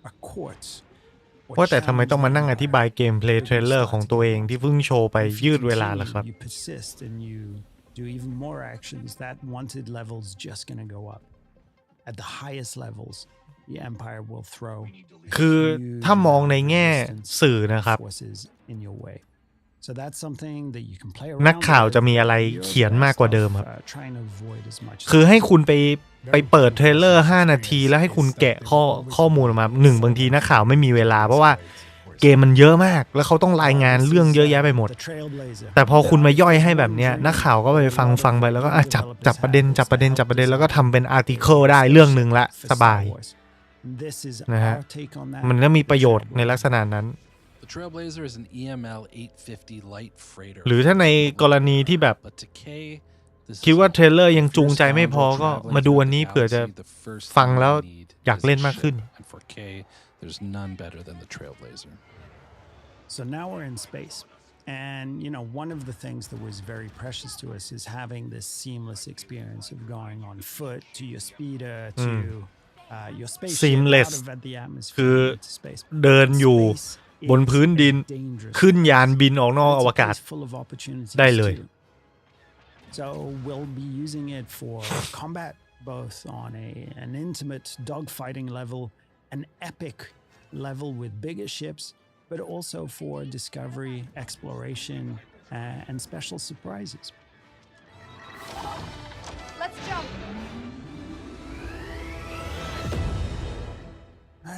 are caught ว่าแต่ทำไมต้องมานั่งอธิบายเกมเพลย์เทรลเลอร์ของตัวเองที่เพิ่งโชว์ไปยืดเวลาล่ะครับ you persist and you do even more actions, that wanted level's just gonna go up. At the highest levels, the Empire will throw คือถ้ามองในแง่สื่อนะครับ forces in your way. So that's something that you can play นัก around ข่าว with. จะมีอะไรเขียนมากกว่าเดิมครับ Trying to avoid as much. คือให้คุณไปเปิดเทรลเลอร์5นาทีแล้วให้คุณแกะข้อมูลออกมาบางทีนักข่าวไม่มีเวลาเพราะว่าเกมมันเยอะมากแล้วเขาต้องรายงานเรื่องเยอะแยะไปหมดแต่พอคุณมาย่อยให้แบบเนี้ยนักข่าวก็ไปฟังไปแล้วก็จับประเด็นแล้วก็ทำเป็นอาร์ติเคิลได้เรื่องนึงละสบายนะฮะมันก็มีประโยชน์ในลักษณะนั้น The Trailblazer is an EML 850 light freighter. หรือถ้าในกรณีที่แบบคิดว่าเทรลเลอร์ยังจูงใจไม่พอก็มาดูอันนี้เผื่อจะฟังแล้วอยากเล่นมากขึ้น And for Kay, there's none better than the Trailblazer. So now we're in space. And, you know, one of the things that was very precious to us is having this seamless experience of going on foot to your speeder to your spaceship seamless out of the คือ atmosphere into space. เดินอยู่บนพื้นดินขึ้นยานบินออกนอกอวกาศ Full of opportunities ได้เลย too. So we'll be using it for combat, both on an intimate dogfighting level, an epic level with bigger ships, but also for discovery, exploration, and special surprises. Let's jump.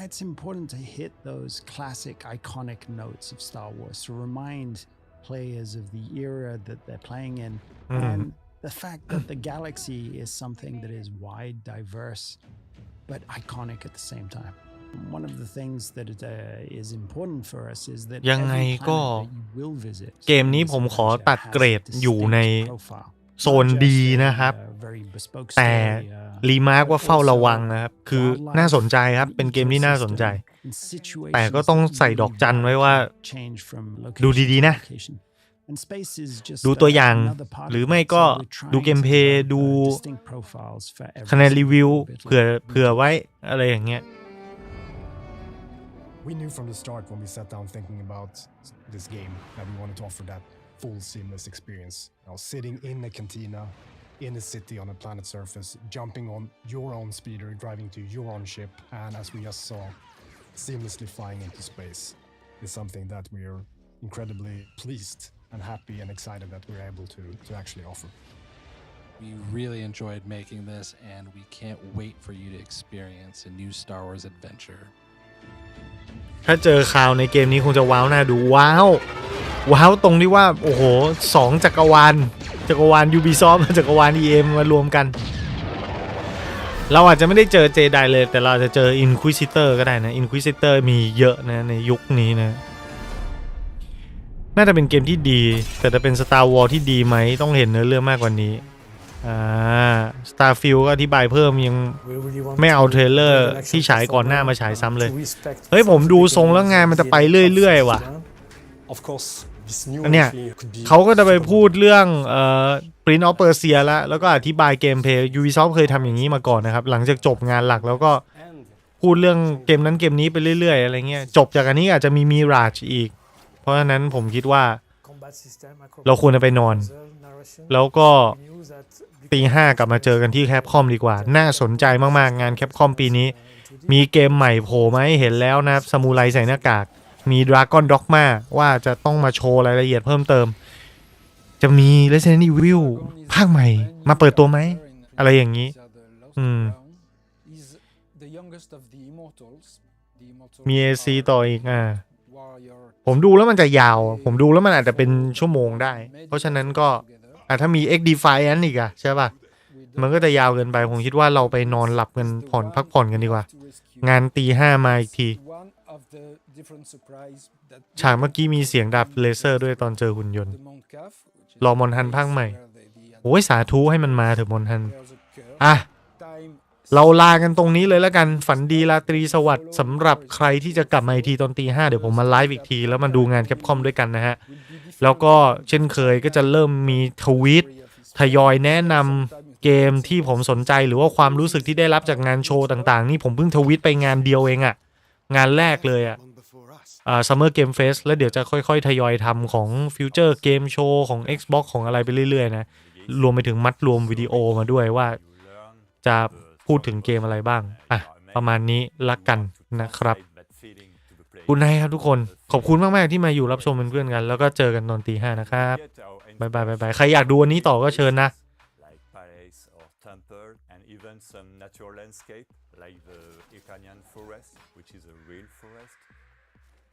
It's important to hit those classic, iconic notes of Star Wars to remind players of the era that they're playing in, and the fact that the galaxy is something that is wide, diverse, but iconic at the same time. One of the things that is important for us is that ยังไง every ก็ planet that you will visit เกมนี้ผมขอตัดเกรดอยู่ใน โซนดีนะครับแต่รีมาร์กว่าเฝ้าระวังนะครับคือน่าสนใจครับเป็นเกมที่น่าสนใจแต่ก็ต้องใส่ดอกจันไว้ว่าดูดีๆนะดูตัวอย่างหรือไม่ก็ดูเกมเพลย์ดูคะแนนรีวิวเผื่อไว้อะไรอย่างเงี้ย We knew from the start when we sat down thinking about this game that we wanted to offer that full seamless experience. Sitting in a cantina, in a city on a planet surface, jumping on your own speeder, driving to your own ship, and as we just saw, seamlessly flying into space is something that we are incredibly pleased and happy and excited that we're able to actually offer. We really enjoyed making this, and we can't wait for you to experience a new Star Wars adventure. ถ้าเจอข่าวในเกมนี้คงจะว้าวน่าดูว้าวตรงที่ว่าโอ้โห2จักรวาลUbisoft จักรวาล EA มารวมกันเราอาจจะไม่ได้เจอเจไดเลยแต่เราจะเจอ Inquisitor ก็ได้นะ Inquisitor มีเยอะนะในยุคนี้นะน่าจะเป็นเกมที่ดีแต่จะเป็น Star Wars ที่ดีไหมต้องเห็นเนื้อเรื่องมากกว่านี้Starfield ก็อธิบายเพิ่มยังไม่เอาเทรลเลอร์ที่ฉายก่อนหน้ามาฉายซ้ำเลยเฮ้ยผมดูทรงแล้วงานมันจะไปเรื่อยๆว่ะอันเนี้ยเขาก็จะไปพูดเรื่องPrince of Persia แล้วก็อธิบายเกมเพลย์ Ubisoft เคยทำอย่างนี้มาก่อนนะครับหลังจากจบงานหลักแล้วก็พูดเรื่องเกมนั้นเกมนี้ไปเรื่อยๆอะไรเงี้ยจบจากอันนี้อาจจะมี Mirage อีกเพราะฉะนั้นผมคิดว่าเราควรจะไปนอนแล้วก็ตี 5กลับมาเจอกันที่แคปคอมดีกว่าน่าสนใจมากๆงานแคปคอมปีนี้มีเกมใหม่โผล่มาให้เห็นแล้วนะครับซามูไรใส่หน้ากากมี Dragon Dogma ว่าจะต้องมาโชว์รายละเอียดเพิ่มเติมจะมี Resident Evil ภาคใหม่มาเปิดตัวไหมอะไรอย่างนี้มี AC ต่ออีกผมดูแล้วมันจะยาวผมดูแล้วมันอาจจะเป็นชั่วโมงได้เพราะฉะนั้นก็ถ้ามี X Defiant อีกใช่ป่ะมันก็จะยาวเกินไปผมคิดว่าเราไปนอนหลับกันพักผ่อนกันดีกว่างานตี 5มาอีกทีฉากเมื่อกี้มีเสียงดาบเลเซอร์ด้วยตอนเจอหุ่นยนต์รอมอนฮันภาคใหม่โอ้ยสาธุให้มันมาเถอะมอนฮันเราลากันตรงนี้เลยแล้วกันฝันดีราตรีสวัสดิ์สำหรับใครที่จะกลับมาอีกทีตอนตี 5เดี๋ยวผมมาไลฟ์อีกทีแล้วมาดูงานแคปคอมด้วยกันนะฮะแล้วก็เช่นเคยก็จะเริ่มมีทวีตทยอยแนะนำเกมที่ผมสนใจหรือว่าความรู้สึกที่ได้รับจากงานโชว์ต่างๆนี่ผมเพิ่งทวีตไปงานเดียวเองงานแรกเลยSummer Game Fest แล้วเดี๋ยวจะค่อยๆทยอยทำของ Future Game Show ของ Xbox ของอะไรไปเรื่อยๆนะรวมไปถึงมัดรวมวิดีโอมาด้วยว่าจะพูดถึงเกมอะไรบ้างประมาณนี้ละกันนะครับคุณนายครับทุกคนขอบคุณมากๆที่มาอยู่รับชมเป็นเพื่อนกันแล้วก็เจอกันตอนตี 5นะครับบ๊ายบายใครอยากดูวันนี้ต่อก็เชิญนะ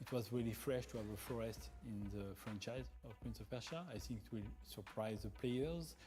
It was really fresh to have a forest in the franchise of Prince of Persia. I think it will surprise the players.